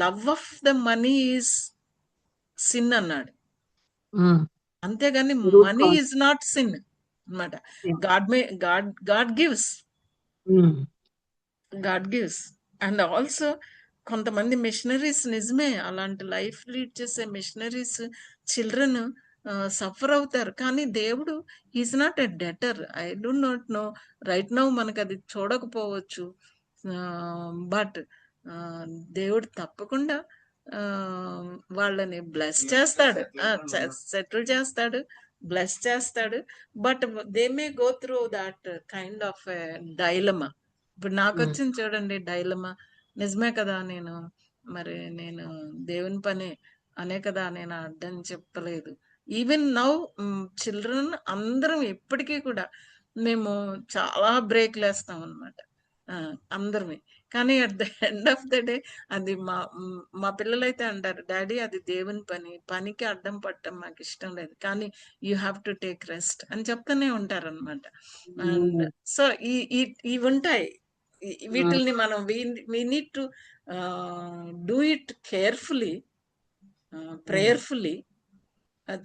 love of the money is sin అన్నాడు. అంతేగాని మనీ ఈజ్ నాట్ సిన్ అన్నమాట. God gives, God gives. And also కొంతమంది మిషనరీస్ నిజమే అలాంటి లైఫ్ లీడ్ చేసే మిషనరీస్ చిల్డ్రన్ సఫర్ అవుతారు. కానీ దేవుడు is not a debtor. I do not know right now మనకు అది చూడకపోవచ్చు. బట్ దేవుడు తప్పకుండా వాళ్ళని బ్లెస్ చేస్తాడు, సెటిల్ చేస్తాడు, బ్లెస్ చేస్తాడు. But they may go through that kind of dilemma. ఇప్పుడు నాకు వచ్చింది చూడండి డైలమా. నిజమే కదా, నేను దేవుని పని అనే కదా, నేను అడ్డం చెప్పలేదు. ఈవెన్ నౌ చిల్డ్రన్ అందరం ఎప్పటికీ కూడా మేము చాలా బ్రేక్లు వేస్తాం అనమాట అందరమే. కానీ at the end of the day అది మా పిల్లలైతే అంటారు, డాడీ అది దేవుని పనికి అడ్డం పట్టడం మాకు ఇష్టం లేదు, కానీ you have to take rest అని చెప్తూనే ఉంటారు అనమాట. అండ్ సో ఇవి ఉంటాయి. వీటిల్ని మనం we need to do it carefully, prayerfully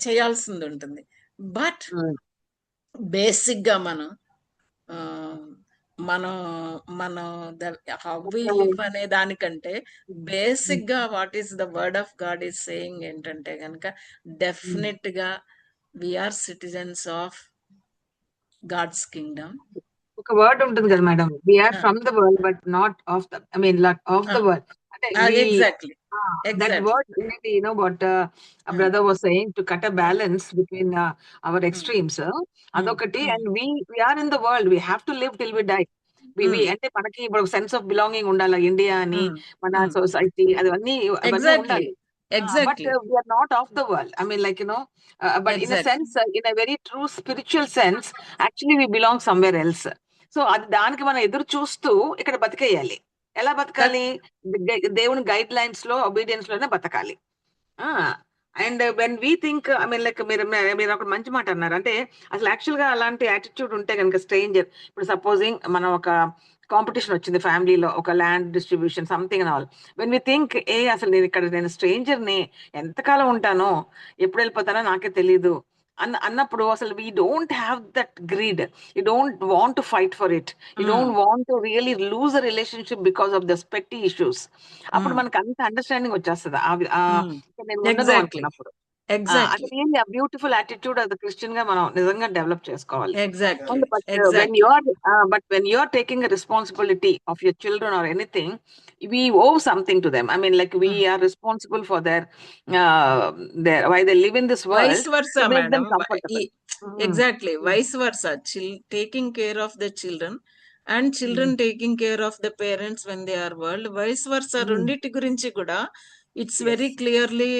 చేయాల్సింది ఉంటుంది. బట్ బేసిక్ గా మనం హౌ వి లివ్ అనే దానికంటే బేసిక్ గా what is the word of God is saying ఏంటంటే గనక డెఫినెట్ గా we are citizens of God's kingdom. ఒక వర్డ్ ఉంటుంది కదా madam, we are from the world but not of the, I mean of the world. Exactly. That word really, what a brother was saying, to cut a balance between our extremes. Adokati, and we are in the world. We have to live till we die. We అంటే మనకి ఇప్పుడు sense of belonging ఉండాలి, India అని, మన society, అవన్నీ ఉండాలి. But we are not of the world. I mean, but in a sense, in a very true spiritual sense, actually we belong somewhere else. So అది దానికి మనం ఎదురు చూస్తూ ఇక్కడ బతికేయాలి. ఎలా బతకాలి? దేవుని గైడ్ లైన్స్ లో, ఒబీడియన్స్ లోనే బతకాలి. And when we think, I mean మీరు ఒక మంచి మాట అన్నారు, అంటే అసలు యాక్చువల్ గా అలాంటి యాటిట్యూడ్ ఉంటే కనుక స్ట్రేంజర్, ఇప్పుడు సపోజింగ్ మనం ఒక కాంపిటీషన్ వచ్చింది ఫ్యామిలీలో, ఒక land distribution something and all, when we think అసలు నేను స్ట్రేంజర్ ని ఎంతకాలం ఉంటానో, ఎప్పుడు వెళ్ళిపోతానో నాకే తెలీదు అన్నప్పుడు అసలు we don't have that greed, you don't want to fight for it, you don't want to really lose a relationship because of the petty issues. అప్పుడు మనకు అంత అండర్స్టాండింగ్ వచ్చేస్తుంది నేను ఉండదు అనుకున్నప్పుడు. అది రియల్లీ బ్యూటిఫుల్ యాటిట్యూడ్ అది క్రిస్టియన్ గా మనం నిజంగా డెవలప్ చేసుకోవాలి. But when you are taking a responsibility of your children or anything, we owe something to them. I mean, we are responsible for their why they live in this world. Vice versa, to make madam. them comfortable. Exactly. Vice versa. Taking care of the children and children taking care of the parents when they are world. Vice versa. రెండిటి గురించి కూడా it's very clearly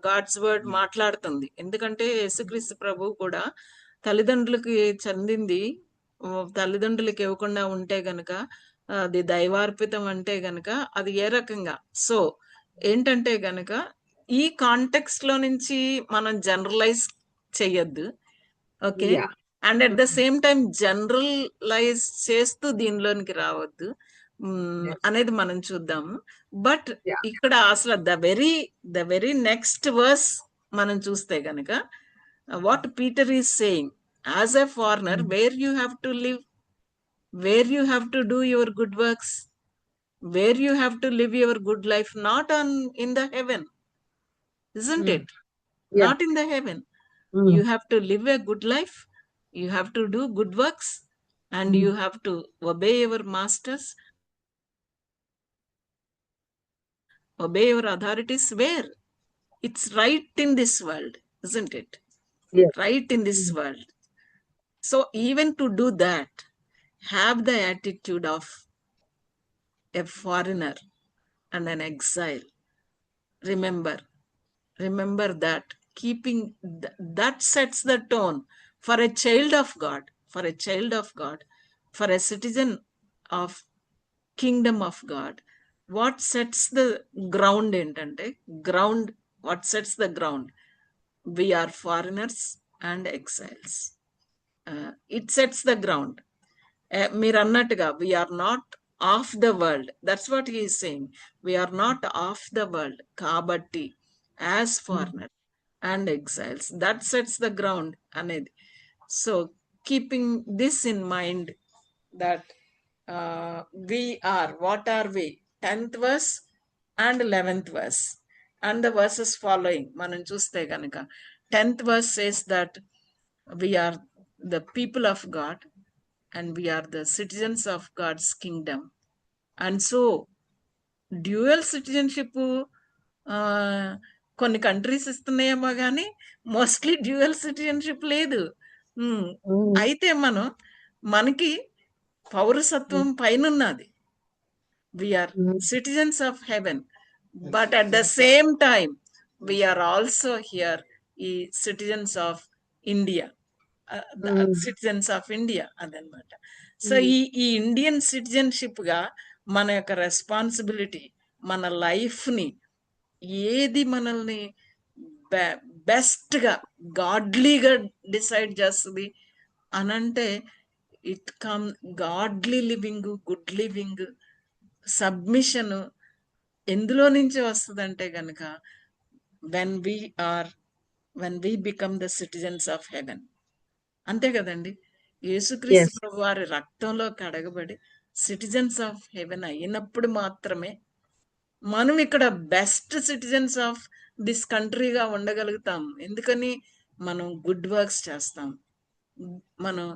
God's word మాట్లాడుతుంది. ఎందుకంటే యేసుక్రీస్తు ప్రభు కూడా తల్లిదండ్రులకి చెందింది తల్లిదండ్రులకి ఇవ్వకుండా ఉంటే గనక అది దైవార్పితం అంటే గనక అది ఏ రకంగా. సో ఏంటంటే గనక ఈ కాంటెక్స్ట్ లో నుంచి మనం జనరలైజ్ చెయ్యొద్దు. Okay. Yeah. And at the same time generalize చేస్తూ దీనిలోనికి రావద్దు Yes. అనేది మనం చూద్దాము. బట్ Yeah. ఇక్కడ అసలు ద వెరీ నెక్స్ట్ వర్స్ మనం చూస్తే గనక what Peter is saying, as a foreigner where you have to live, where you have to do your good works, where you have to live your good life, not in the heaven, isn't it? Yeah. Not in the heaven. Mm. You have to live a good life, you have to do good works, and you have to obey your masters, obey your authorities. Where? It's right in this world, isn't it? Yeah. Right in this world. So even to do that, have the attitude of a foreigner and an exile. Remember that keeping that sets the tone for a child of God, for a citizen of kingdom of God. What sets the ground ఏంటంటే what sets the ground? We are foreigners and exiles. It sets the ground. మీరు అన్నట్టుగా we are not of the world. That's what he is saying. We are not of the world. కాబట్టి as foreigners and exiles, that sets the ground అనేది. So keeping this in mind, that we are, what are we? 10th verse and 11th verse and the verses following మనం చూస్తే కనుక 10th verse says that we are the people of God and we are the citizens of God's kingdom. And so dual citizenship కొన్ని countries ఇస్తున్నాయేమో కానీ mostly dual citizenship లేదు. అయితే మనకి పౌరసత్వం పైనున్నది. We are citizens of heaven, but at the same time we are also here ఈ citizens of India, citizens of India అదనమాట. సో ఈ ఇండియన్ సిటిజన్షిప్ గా మన యొక్క రెస్పాన్సిబిలిటీ, మన లైఫ్ ని ఏది మనల్ని బెస్ట్ గా గాడ్లీగా డిసైడ్ చేస్తుంది అనంటే it come godly living, good living, submission ఎందులో నుంచి వస్తుందంటే గనక when we become the citizens of haven. అంతే కదండి. యేసుక్రీస్తు ప్రభు వారి రక్తంలో కడగబడి సిటిజన్స్ ఆఫ్ హెవెన్ అయినప్పుడు మాత్రమే మనం ఇక్కడ బెస్ట్ సిటిజన్స్ ఆఫ్ దిస్ కంట్రీగా ఉండగలుగుతాం. ఎందుకని మనం గుడ్ వర్క్స్ చేస్తాం, మనం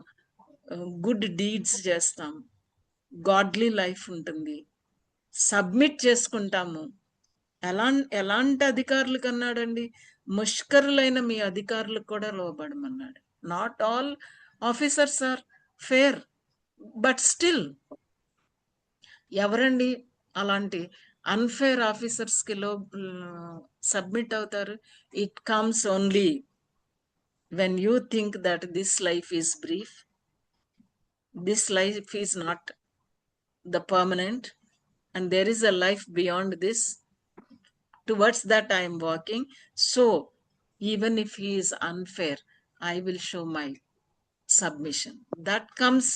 గుడ్ డీడ్స్ చేస్తాం, గాడ్లీ లైఫ్ ఉంటుంది, సబ్మిట్ చేసుకుంటాము. ఎలాంటి అధికారులకు అన్నాడండి? ముష్కరులైన మీ అధికారులకు కూడా లోబడమన్నాడు. Not all officers are fair, but still ఎవరండి అలాంటి అన్ఫేర్ ఆఫీసర్స్ కి సబ్మిట్ అవుతారు? It comes only when you think that this life is brief, this life is not the permanent, and there is a life beyond this. Towards that I am walking. So even if he is unfair, I will show my submission. That comes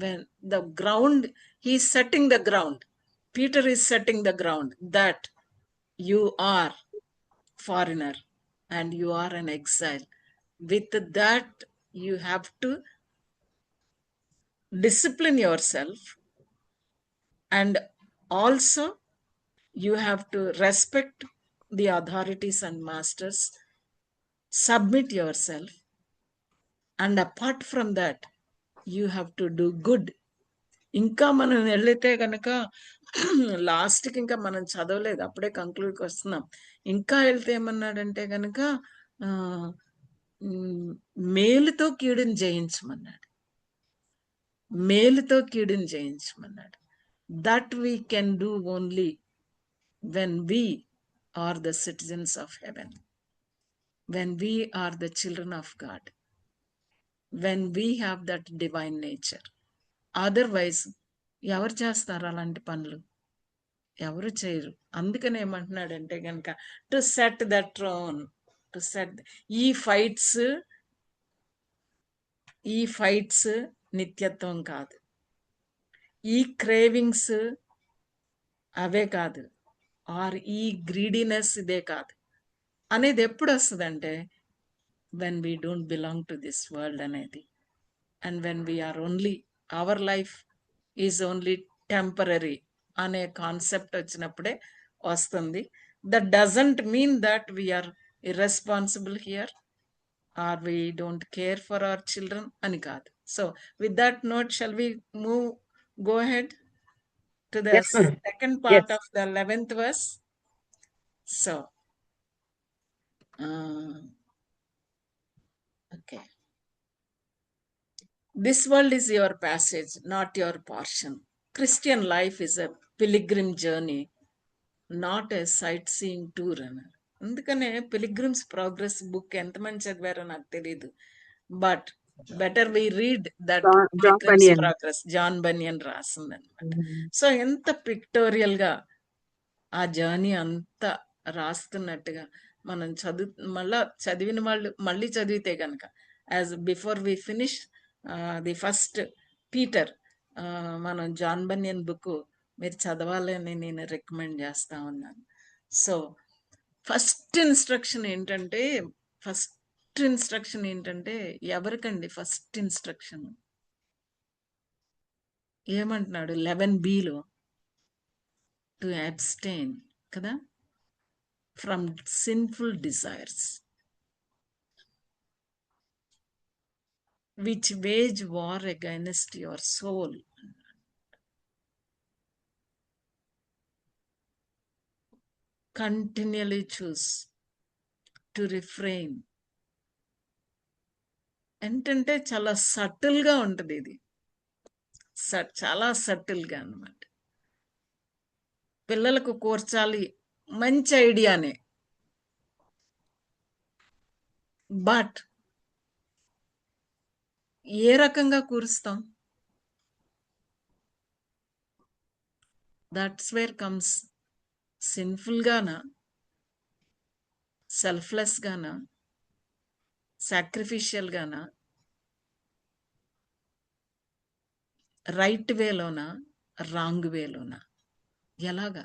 when the ground, he is setting the ground. Peter is setting the ground that you are foreigner and you are an exile. With that, you have to discipline yourself, and also you have to respect the authorities and masters, submit yourself, and apart from that you have to do good. ఇంకా మనం వెళ్ళితే కనుక లాస్ట్కి ఇంకా మనం చదవలేదు, అప్పుడే కంక్లూడ్కి వస్తున్నాం. ఇంకా వెళ్తే ఏమన్నాడంటే కనుక మేలుతో కీడుని జయించమన్నాడు, మేలుతో కీడుని జయించమన్నాడు. That we can do only when we are the citizens of heaven, when we are the children of God, when we have that divine nature. Otherwise, ఎవరు చేస్తారు అలాంటి పనులు? ఎవరు చేయరు. అందుకని ఏమంటున్నాడంటే కనుక to set the Tron, to set ఈ ఫైట్స్ నిత్యత్వం కాదు, ఈ క్రేవింగ్స్ అవే కాదు, ఆర్ ఈ గ్రీడీనెస్ ఇదే కాదు అనేది ఎప్పుడు వస్తుందంటే when we don't belong to this world అనేది. And when we are only our life is only temporary అనే కాన్సెప్ట్ వచ్చినప్పుడే వస్తుంది. That doesn't mean that we are irresponsible here or we don't care for our children అని కాదు. So with that note shall we go ahead to the Yes, ma'am. second part Yes. of the 11th verse. So okay, this world is your passage, not your portion. Christian life is a pilgrim journey, not a sightseeing tour. అందుకనే pilgrim's progress book ఎంతమంది చదివారో నాకు తెలియదు, but better we read that John Bunyan. Progress. John Bunyan రాసింది అనమాట. So ఎంత pictorial గా ఆ జర్నీ అంతా రాస్తున్నట్టుగా మనం మళ్ళా చదివిన వాళ్ళు మళ్ళీ చదివితే కనుక, as before we finish the first Peter, మనం జాన్ బనియన్ బుక్ మీరు చదవాలని నేను రికమెండ్ చేస్తా ఉన్నాను. సో ఫస్ట్ ఇన్స్ట్రక్షన్ ఏంటంటే ఎవరికండి ఫస్ట్ ఇన్స్ట్రక్షన్ ఏమంటున్నాడు 11bలో? టు అబ్స్టైన్ కదా, from sinful desires which wage war against your soul. Continuously choose to refrain. ఏంటంటే చాలా సటిల్గా ఉంటుంది ఇది, చాలా సటిల్గా అన్నమాట. పిల్లలకు కూర్చాలి మంచి ఐడియానే, బట్ ఏ రకంగా కూరుస్తాం? దట్స్ వేర్ కమ్స్ సిన్ఫుల్ గానా, సెల్ఫ్లెస్ గానా, సాక్రిఫిషియల్ గానా, రైట్ వేలోనా, రాంగ్ వేలోనా, ఎలాగా?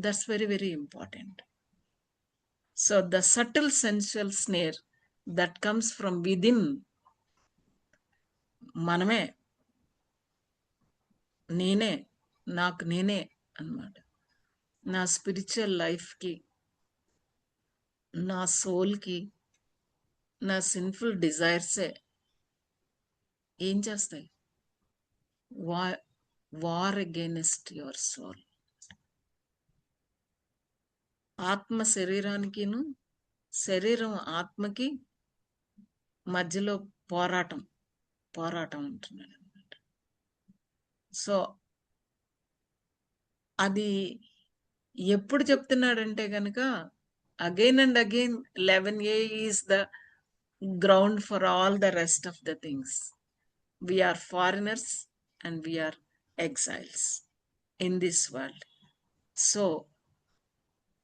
That's very very important. So the subtle sensual snare that comes from within మనమే, నేనే, నాకు నేనే అన్నమాట. నా స్పిరిచువల్ లైఫ్కి, నా సోల్కి, నా సిన్ఫుల్ డిజైర్సే ఏం చేస్తాయి? War against your soul. ఆత్మ శరీరానికిను, శరీరం ఆత్మకి మధ్యలో పోరాటం ఉంటున్నాడు అనమాట. సో అది ఎప్పుడు చెప్తున్నాడంటే కనుక again and again 11a is the ground for all the rest of the things. We are foreigners and we are exiles in this world. So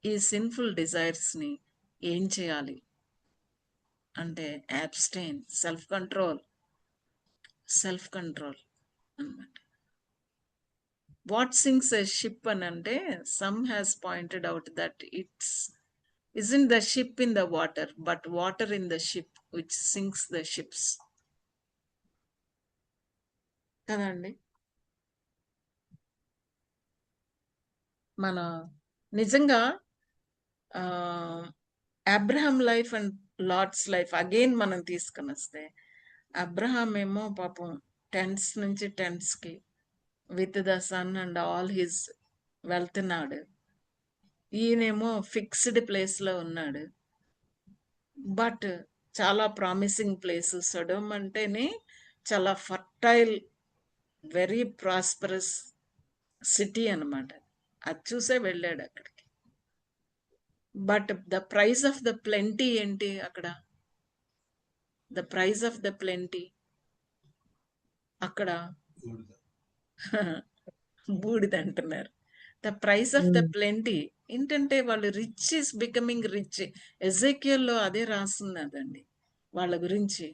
ఈ సిన్ఫుల్ డిజైర్స్ని ఏం చేయాలి అంటే అబ్స్టైన్, సెల్ఫ్ కంట్రోల్ అన్నమాట. వాట్ సింక్స్ ఎ షిప్ అని అంటే, some has pointed out that isn't the ship in the water, but water in the ship which sinks the ships. కదండి, మన నిజంగా Abraham life and Lot's life again మనం తీసుకొని వస్తే, Abraham ఏమో పాపం టెంట్స్ నుంచి టెంట్స్కి with the son and all his వెళ్తున్నాడు. ఈయనేమో ఫిక్స్డ్ ప్లేస్లో ఉన్నాడు. బట్ చాలా ప్రామిసింగ్ ప్లేస్ సొడోమ్ అంటేనే చాలా ఫర్టైల్, వెరీ ప్రాస్పరస్ సిటీ అన్నమాట. అది చూసే వెళ్ళాడు అక్కడికి. But the prize of the plenty ఏంటి అక్కడ? The prize of the plenty అక్కడ బూడిద. బూడిద అంటున్నారు. The price of the plenty ఏంటంటే వాళ్ళు రిచ్ ఈస్ బికమింగ్ రిచ్. ఎజెకియల్లో అదే రాస్తున్నదండి వాళ్ళ గురించి.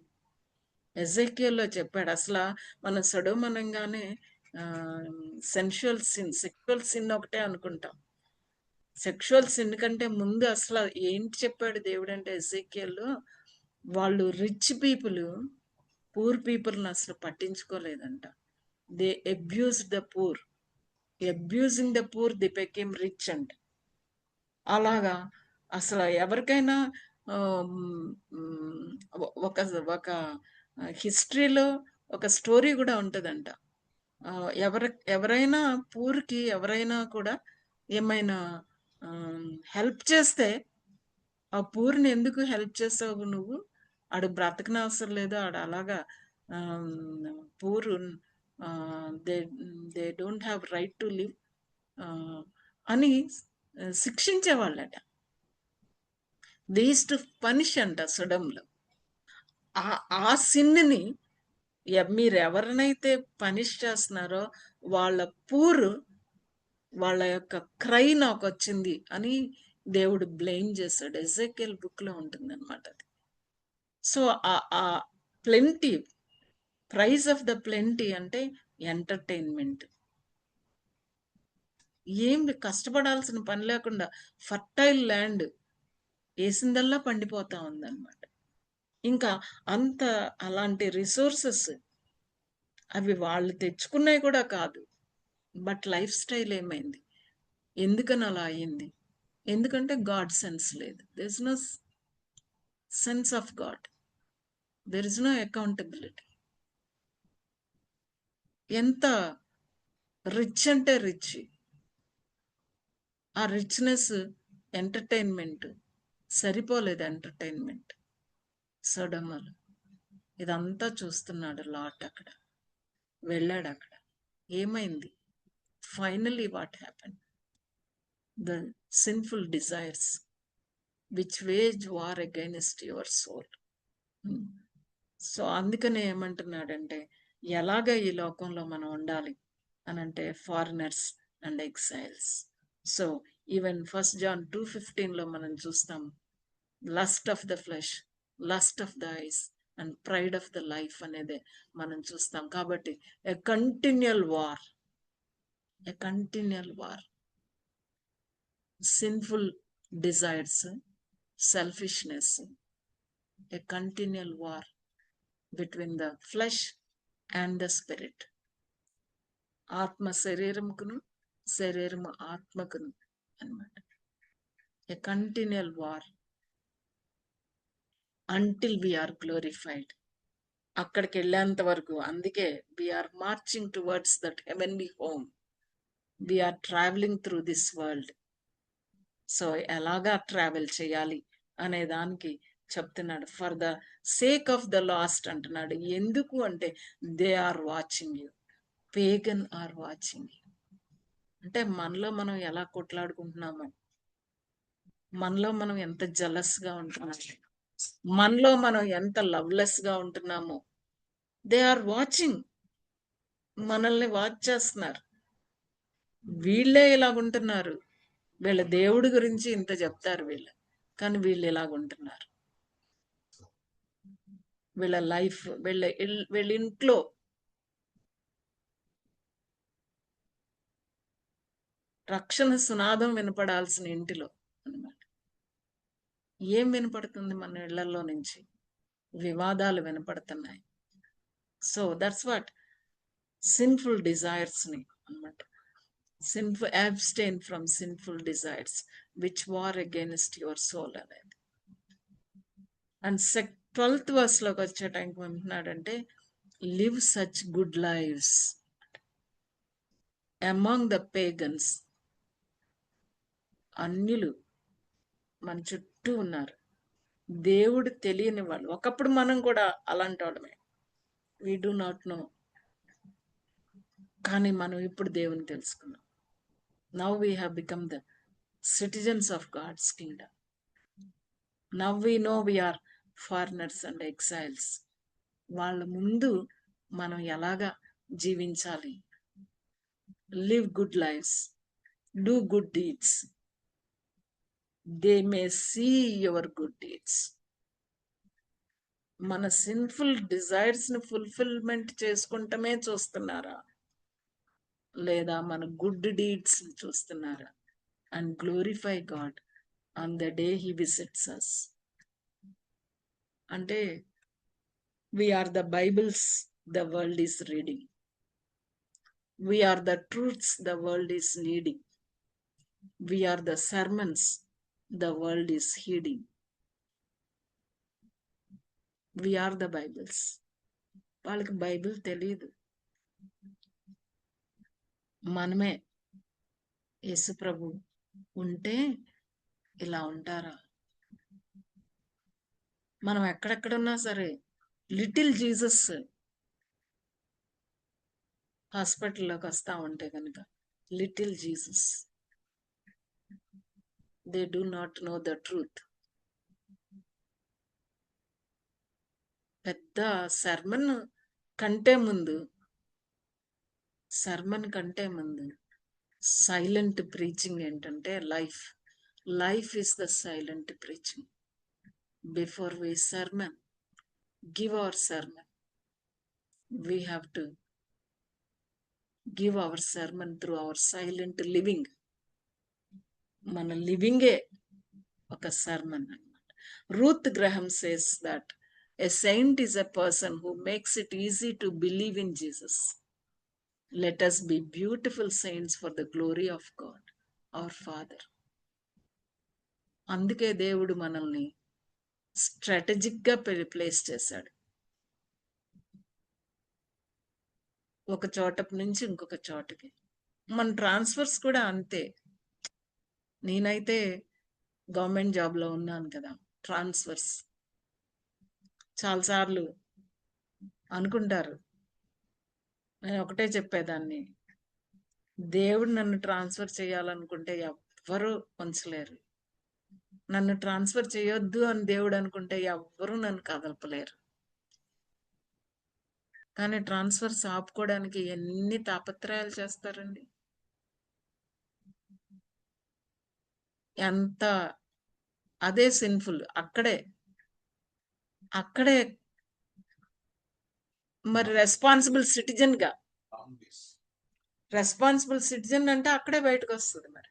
ఎజెకియల్లో చెప్పాడు అసలు మనం సొడొమనంగానే సెన్షువల్ సిన్, సెక్చువల్ సిన్ ఒకటే అనుకుంటాం. సెక్షువల్ సిన్ కంటే ముందు అసలు ఏంటి చెప్పాడు దేవుడు అంటే ఎజెకియల్లో, వాళ్ళు రిచ్ పీపుల్ పూర్ పీపుల్ని అసలు పట్టించుకోలేదంట. They abuse the poor, abusing the poor they became rich అంట. అలాగా అసలు ఎవరికైనా ఒక ఒక హిస్టరీలో ఒక స్టోరీ కూడా ఉంటుందంట. ఎవరైనా పూర్కి ఎవరైనా కూడా ఏమైనా హెల్ప్ చేస్తే, ఆ పూర్ని ఎందుకు హెల్ప్ చేసావు నువ్వు, ఆడు బ్రతకన అవసరం లేదు, ఆడు అలాగా poor they they don't have right to live అని శిక్షించేవాళ్ళట. దే యూస్ టు పనిష్ అంట సొడొంలో. ఆ సిన్ని మీరు ఎవరినైతే పనిష్ చేస్తున్నారో వాళ్ళ పూర్, వాళ్ళ యొక్క క్రై నాకు వచ్చింది అని దేవుడు బ్లేమ్ చేశాడు. ఎజెకియల్ బుక్ లో ఉంటుంది అనమాట అది. సో ఆ plenty, prize of the plenty అంటే ఎంటర్టైన్మెంట్. ఏం కష్టపడాల్సిన పని లేకుండా ఫర్టైల్ ల్యాండ్ వేసిందల్లా పండిపోతా ఉందన్నమాట. ఇంకా అంత అలాంటి రిసోర్సెస్ అవి వాళ్ళు తెచ్చుకున్నాయి కూడా కాదు. బట్ లైఫ్ స్టైల్ ఏమైంది, ఎందుకని అలా అయింది? ఎందుకంటే గాడ్ సెన్స్ లేదు. There is no sense of God, there is no accountability. ఎంత రిచ్ అంటే రిచ్, ఆ రిచ్నెస్ ఎంటర్టైన్మెంట్ సరిపోలేదు. ఎంటర్టైన్మెంట్ సొడొమలో ఇదంతా చూస్తున్నాడు లాట్. అక్కడ వెళ్ళాడు. అక్కడ ఏమైంది? Finally what happen? The sinful desires which wage war against your soul. So అందుకనే ఏమంటున్నాడంటే, ఎలాగ ఈ లోకంలో మనం ఉండాలి అని అంటే foreigners and exiles. So even 1 John 2:15 మనం చూస్తాం, lust of the flesh, lust of the eyes and pride of the life అనేది మనం చూస్తాం. కాబట్టి a continual war, a continual war, sinful desires, selfishness, a continual war between the flesh and the spirit. ఆత్మ శరీరముకును, శరీరము ఆత్మకును అన్నమాట. A continual war until we are glorified. అక్కడికి వెళ్ళేంత వరకు. అందుకే we are marching towards that heavenly home. We are travelling through this world. So ఎలాగా ట్రావెల్ చేయాలి అనే దానికి చెప్తున్నాడు. For the sake of the last అంటున్నాడు. ఎందుకు అంటే they are watching you, pagan are watching you. అంటే మనలో మనం ఎలా కొట్లాడుకుంటున్నామో, మనలో మనం ఎంత జలస్ గా ఉంటున్నామో, మనలో మనం ఎంత లవ్లెస్ గా ఉంటున్నామో, దే ఆర్ వాచింగ్, మనల్ని వాచ్ చేస్తున్నారు. వీళ్ళే ఇలాగుంటున్నారు, వీళ్ళ దేవుడి గురించి ఇంత చెప్తారు వీళ్ళు, కానీ వీళ్ళు ఇలాగుంటున్నారు. వీళ్ళ లైఫ్, వీళ్ళ ఇంట్లో రక్షణ సునాదం వినపడాల్సిన ఇంటిలో అన్నమాట ఏం వినపడుతుంది? మన ఇళ్లలో నుంచి వివాదాలు వినపడుతున్నాయి. So that's what sinful desires ని అన్నమాట. Sinful abstain from sinful desires which war against your soul అనేది. అండ్ 12th verse లోకి వచ్చే టైంకి ఏమంటున్నాడంటే, live such good lives among the pagans. అన్యులు మన చుట్టూ ఉన్నారు, దేవుడు తెలియని వాళ్ళు. ఒకప్పుడు మనం కూడా అలాంటి వాళ్ళమే, వీ డూ నాట్ నో. కానీ మనం ఇప్పుడు దేవుని తెలుసుకున్నాం. Now we have become the citizens of God's kingdom. Now we know we are foreigners and exiles. వాళ్ళ ముందు మనం ఎలాగా జీవించాలి, live good lives, do good deeds, they may see your good deeds. మన సిన్ఫుల్ డిజైర్స్ ని ఫుల్ఫిల్మెంట్ చేసుకుంటమే చూస్తున్నారా, లేదా మన గుడ్ డీడ్స్ చూస్తున్నారా? And glorify God on the day he visits us. అంటే we are the Bibles the world is reading, we are the truths the world is needing, we are the sermons the world is heeding. We are the Bibles. వాళ్ళకి Bible తెలియదు. మనమే యేసు ప్రభు ఉంటే ఇలా ఉంటారా? మనం ఎక్కడెక్కడున్నా సరే little Jesus హాస్పిటల్లోకి వస్తా ఉంటే కనుక, little Jesus, they do not know the truth. పెద్ద సర్మన్ కంటే ముందు సైలెంట్ ప్రీచింగ్ ఏంటంటే life. Life is the silent preaching. Before we sermon, give our sermon, we have to give our sermon through our silent living. మన లివింగే ఒక sermon అన్నమాట. Ruth Graham says that a saint is a person who makes it easy to believe in Jesus. Let us be beautiful saints for the glory of God, our Father. అందుకే దేవుడు మనల్ని strategic గా place చేశాడు. ఒక చోట నుంచి ఇంకొక చోటకి. మన ట్రాన్స్ఫర్స్ కూడా అంతే. నేనైతే గవర్నమెంట్ జాబ్ లో ఉన్నాను కదా, ట్రాన్స్ఫర్స్ చాలాసార్లు అనుకుంటారు. నేను ఒకటే చెప్పేదాన్ని, దేవుడు నన్ను ట్రాన్స్ఫర్ చేయాలనుకుంటే ఎవ్వరూ ఉంచలేరు. నన్ను ట్రాన్స్ఫర్ చేయొద్దు అని దేవుడు అనుకుంటే ఎవ్వరూ నన్ను కదలపలేరు. కానీ ట్రాన్స్ఫర్స్ ఆపుకోవడానికి ఎన్ని తాపత్రయాలు చేస్తారండి. ఎంత అదే సిన్ఫుల్. అక్కడే మరి రెస్పాన్సిబుల్ సిటిజన్ అంటే అక్కడే బయటకు వస్తుంది. మరి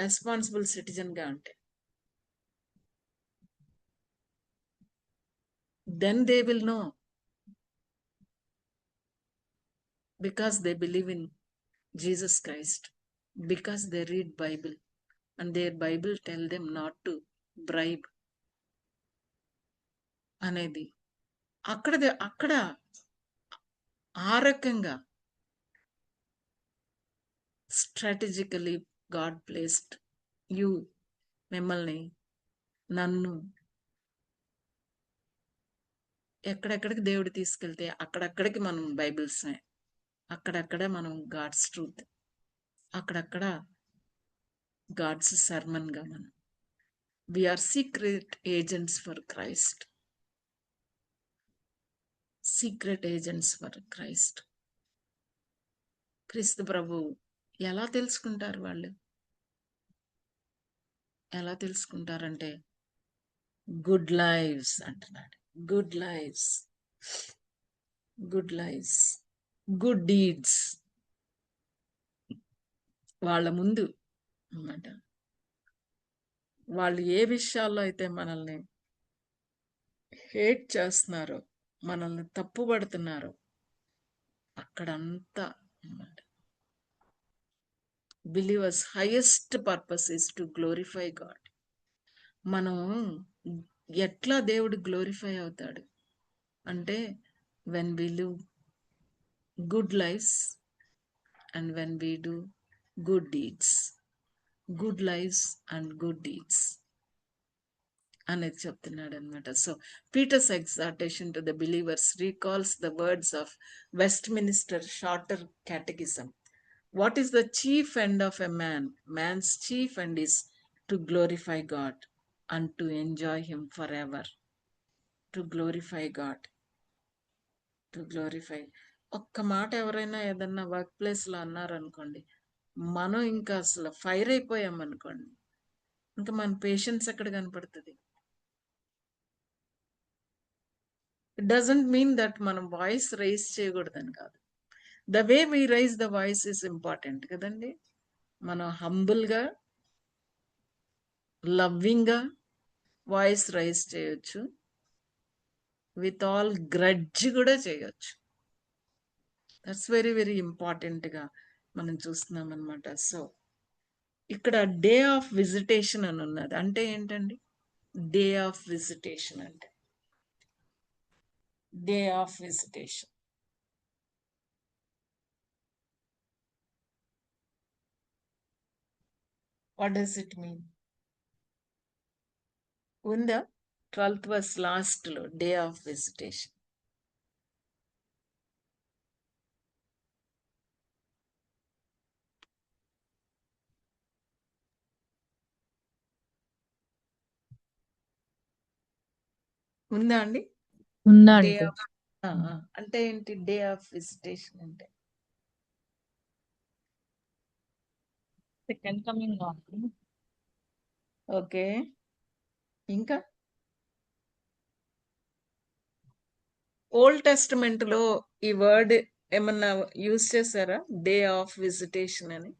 రెస్పాన్సిబుల్ సిటిజన్ గా అంటే then they will know, because they believe in Jesus Christ, because they read Bible and their Bible tell them not to bribe అనేది. అక్కడ ఆ రకంగా స్ట్రాటజికలీ గాడ్ ప్లేస్డ్ యూ, మిమ్మల్ని, నన్ను ఎక్కడెక్కడికి దేవుడు తీసుకెళ్తే అక్కడక్కడికి మనం బైబిల్స్, అక్కడక్కడ మనం గాడ్స్ ట్రూత్, అక్కడక్కడ గాడ్స్ సర్మన్ గా మనం we are secret agents for Christ. Secret agents for Christ. క్రీస్తు ప్రభు ఎలా తెలుసుకుంటారు? వాళ్ళు ఎలా తెలుసుకుంటారంటే గుడ్ లైవ్స్ అంటున్నాడు. గుడ్ లైవ్స్, గుడ్ డీడ్స్ వాళ్ళ ముందు అన్నమాట. వాళ్ళు ఏ విషయాల్లో అయితే మనల్ని హేట్ చేస్తున్నారో, మనల్ని తప్పుపడుతున్నారో అక్కడంతా అన్నమాట. Believers highest purpose is to glorify God. మనం ఎట్లా దేవుడు గ్లోరిఫై అవుతాడు అంటే when we live good lifes and when we do good deeds. Good lifes and good deeds అనేది చెప్తున్నాడు అనమాట. So Peter's exhortation to the believers recalls the words of Westminster Shorter Catechism. What is the chief end of a man? Man's chief end is to glorify God and to enjoy Him forever. To glorify God to glorify. ఒక్క మాట ఎవరైనా ఏదన్నా work ప్లేస్లో అన్నారనుకోండి, మనం ఇంకా అసలు fire అయిపోయాం అనుకోండి, ఇంకా మన పేషెన్స్ ఎక్కడ కనపడుతుంది? ఇట్ డజంట్ మీన్ దట్ మనం వాయిస్ రైజ్ చేయకూడదని కాదు. The way we raise the voice is important కదండి. మనం హంబుల్గా, లవ్వింగ్గా వాయిస్ రైజ్ చేయొచ్చు, విత్ ఆల్ గ్రడ్జ్ కూడా చేయొచ్చు. దట్స్ వెరీ వెరీ ఇంపార్టెంట్గా మనం చూస్తున్నాం అనమాట. సో ఇక్కడ డే ఆఫ్ విజిటేషన్ అని ఉన్నది. అంటే ఏంటండి డే ఆఫ్ విజిటేషన్? అంటే day of visitation what does it mean? ఉందా 12th verse లాస్ట్ లో డే ఆఫ్ విజిటేషన్? ఉందా అండి? డే ఉందండి. ఆఫ్ అంటే ఏంటి డే ఆఫ్ విజిటేషన్ అంటే? సెకండ్ కమింగ్ ఆఫ్ ఓకే, ఇంకా ఓల్డ్ టెస్టిమెంట్ లో ఈ వర్డ్ ఏమన్నా యూజ్ చేశారా, డే ఆఫ్ విజిటేషన్ అని?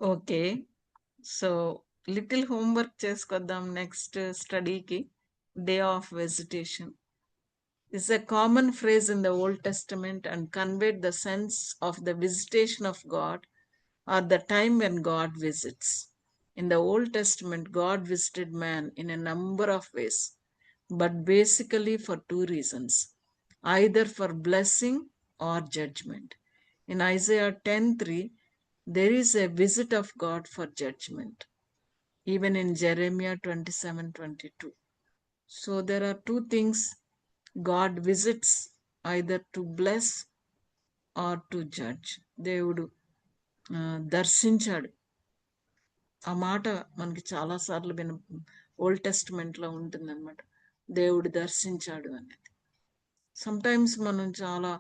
ఓకే, సో లిటిల్ హోంవర్క్ చేసుకొద్దాం నెక్స్ట్ స్టడీకి. Day of visitation is a common phrase in the Old Testament and conveyed the sense of the visitation of God or the time when God visits. In the Old Testament, God visited man in a number of ways, but basically for two reasons, either for blessing or judgment. In Isaiah 10:3, there is a visit of God for judgment, even in Jeremiah 27:22. So there are two things God visits, either to bless or to judge. దేవుడు దర్శించాడు. ఆ మాట మనకి చాలాసార్లు old టెస్టిమెంట్లో ఉంటుందన్నమాట, దేవుడు దర్శించాడు అనేది. సమ్టైమ్స్ మనం చాలా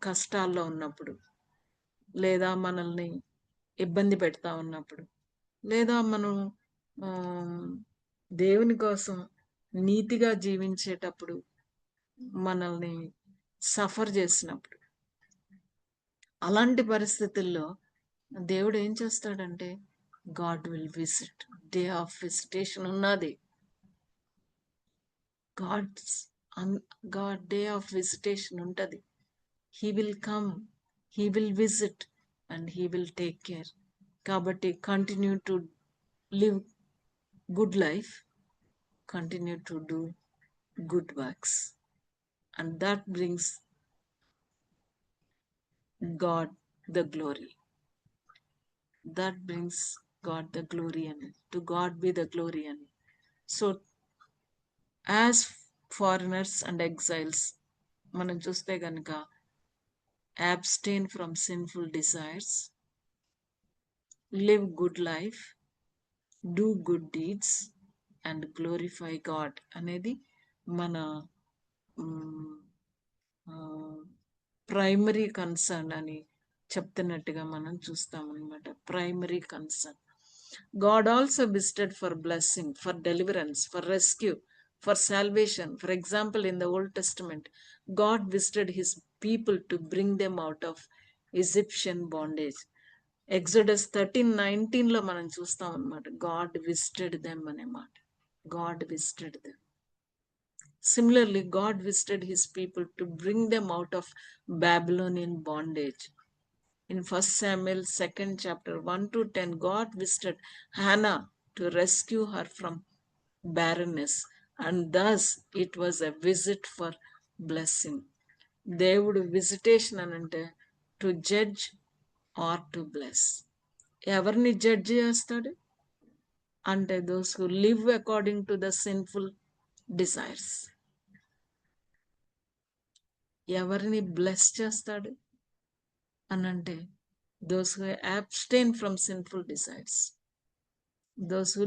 కష్టాల్లో ఉన్నప్పుడు, లేదా మనల్ని ఇబ్బంది పెడతా ఉన్నప్పుడు, లేదా మనం దేవుని కోసం నీతిగా జీవించేటప్పుడు మనల్ని సఫర్ చేసినప్పుడు, అలాంటి పరిస్థితుల్లో దేవుడు ఏం చేస్తాడంటే God will visit. Day of visitation ఉన్నది. గాడ్ డే ఆఫ్ విజిటేషన్ ఉంటుంది. He will come, he will visit and he will take care. కాబట్టి continue to live good life, continue to do good works, and that brings God the glory. That brings God the glory, and to God be the glory. And so as foreigners and exiles, మనం చూస్తే గనుక abstain from sinful desires, live good life, do good deeds and glorify God అనేది మన primary concern అని చెప్తున్నట్టుగా మనం చూస్తాం అనమాట. Primary concern. God also visited for blessing, for deliverance, for rescue, for salvation. For example, in the Old Testament, God visited his people to bring them out of Egyptian bondage. Exodus 13:19 లో మనం చూస్తాం అనమాట, God visited them అనే మాట. God visited them. Similarly, God visited his people to bring them out of Babylonian bondage. In 1 Samuel 2nd chapter 1-10, God visited Hannah to rescue her from barrenness, and thus it was a visit for blessing. దేవుడు visitation అని అంటే to judge or to bless. ఎవరిని judge చేస్తాడు అంటే those who live according to the sinful desires. ఎవరిని bless చేస్తాడు అనంటే those who abstain from sinful desires, those who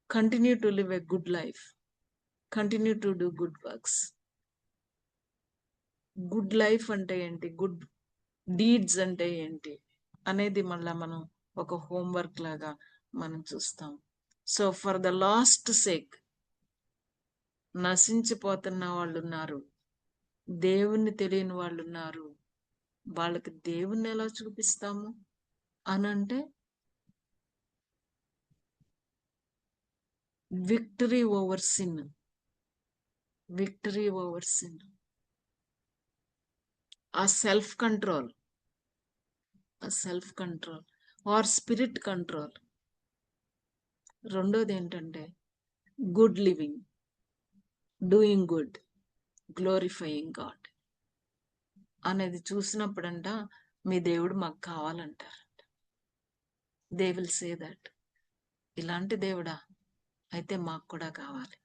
continue to live a good life, continue to do good works. Good life అంటే ఏంటి, good deeds అంటే ఏంటి అనేది మళ్ళా మనం ఒక హోంవర్క్ లాగా మనం చూస్తాం. So for the last sake నశించిపోతున్న వాళ్ళు ఉన్నారు, దేవుణ్ణి తెలియని వాళ్ళు ఉన్నారు. వాళ్ళకి దేవుణ్ణి ఎలా చూపిస్తాము అనంటే victory over sin, victory over sin, ఆ సెల్ఫ్ కంట్రోల్, ఆ self control or spirit control. రెండోది ఏంటంటే good living, doing good, glorifying God అనేది చూసినప్పుడంట మీ దేవుడు మాకు కావాలంటారంట. దే విల్ సే దట్ ఇలాంటి దేవుడా అయితే మాకు కూడా కావాలి,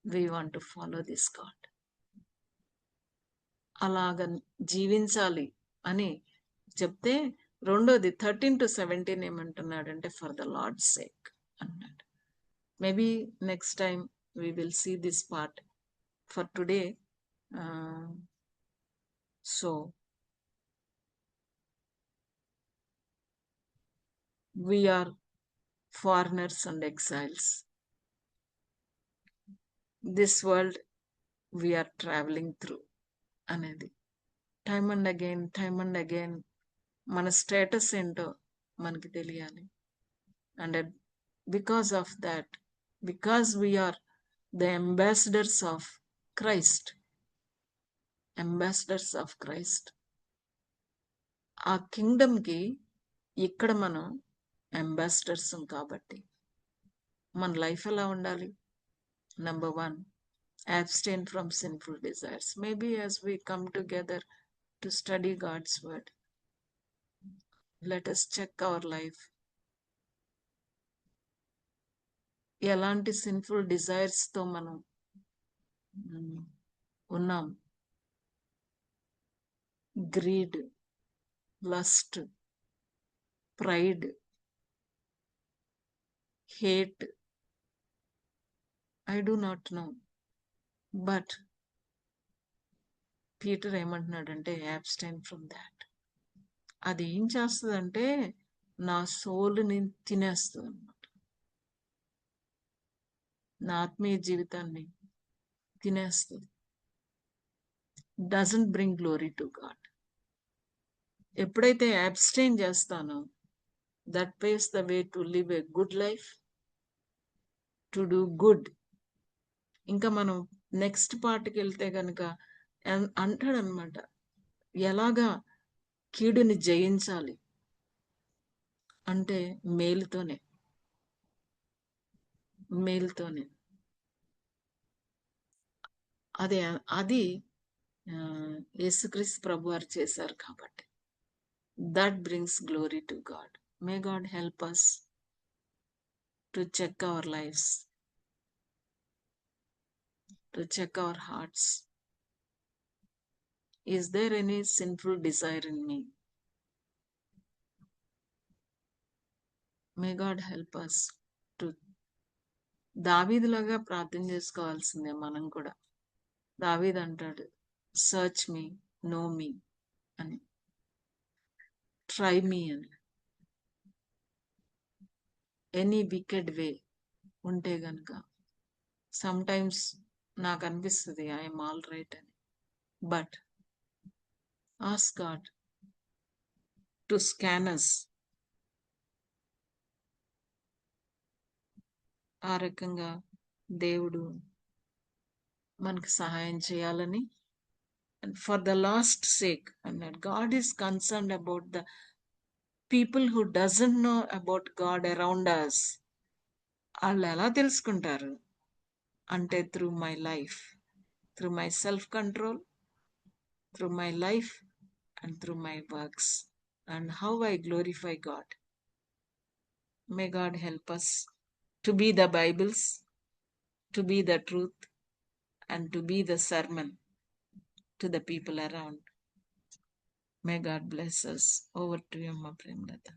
we want to follow this God. అలాగ జీవించాలి అని చెప్తే రెండోది 13 to 17 ఏమంటున్నాడంటే ఫర్ ద లార్డ్ సేక్ అన్నాడు. Maybe next time we will see this part. For today, so we are foreigners and exiles. This world we are traveling through అనేది time and again మన status ఏంటో మనకి తెలియాలి. And because of that, because we are the ambassadors of Christ, ambassadors of Christ, ఆ కింగ్డమ్కి ఇక్కడ మనం ambassadors కాబట్టి మన లైఫ్ ఎలా ఉండాలి? Number 1, abstain from sinful desires. Maybe as we come together to study God's word, let us check our life. ఎలాంటి sinful desires తో మనం ఉన్నాం? Greed, lust, pride, hate, I do not know. But Peter ఏమంటున్నాడంటే abstain from that. అది ఏం చేస్తుందంటే నా సోలుని తినేస్తుంది అన్నమాట, నా ఆత్మీయ జీవితాన్ని తినేస్తుంది. Doesn't bring glory to God. ఎప్పుడైతే అబ్స్టైన్ చేస్తానో that paves the way to live a good life, to do good. ఇంకా మనం నెక్స్ట్ పార్ట్కి వెళ్తే కనుక అంటాడనమాట ఎలాగా కీడుని జయించాలి అంటే మేలుతోనే, మేలుతోనే. అది యేసుక్రీస్తు ప్రభు వారు చేశారు కాబట్టి that brings glory to God. May God help us to check our lives, to check our hearts. Is there any sinful desire in me? May God help us to దావీదులాగా ప్రార్థన చేసుకోవాల్సిందే మనం కూడా. దావీదు అంటాడు సర్చ్ మీ, నో మీ అని, try మీ అని. Any wicked వే ఉంటే గనక సమ్ టైమ్స్ నాకు అనిపిస్తుంది ఐఎమ్ ఆల్ రైట్ అని. But ask God to scan us. ఆ రకంగా దేవుడు మనకు సహాయం చేయాలని. And for the last sake అన్నాడు. God is concerned about the people who doesn't know about God around us. వాళ్ళు ఎలా తెలుసుకుంటారు అంటే through my life, through my self control, through my life and through my works and how I glorify God. May God help us to be the Bibles, to be the truth, and to be the sermon to the people around. May God bless us. Over to you, Ma Premlata.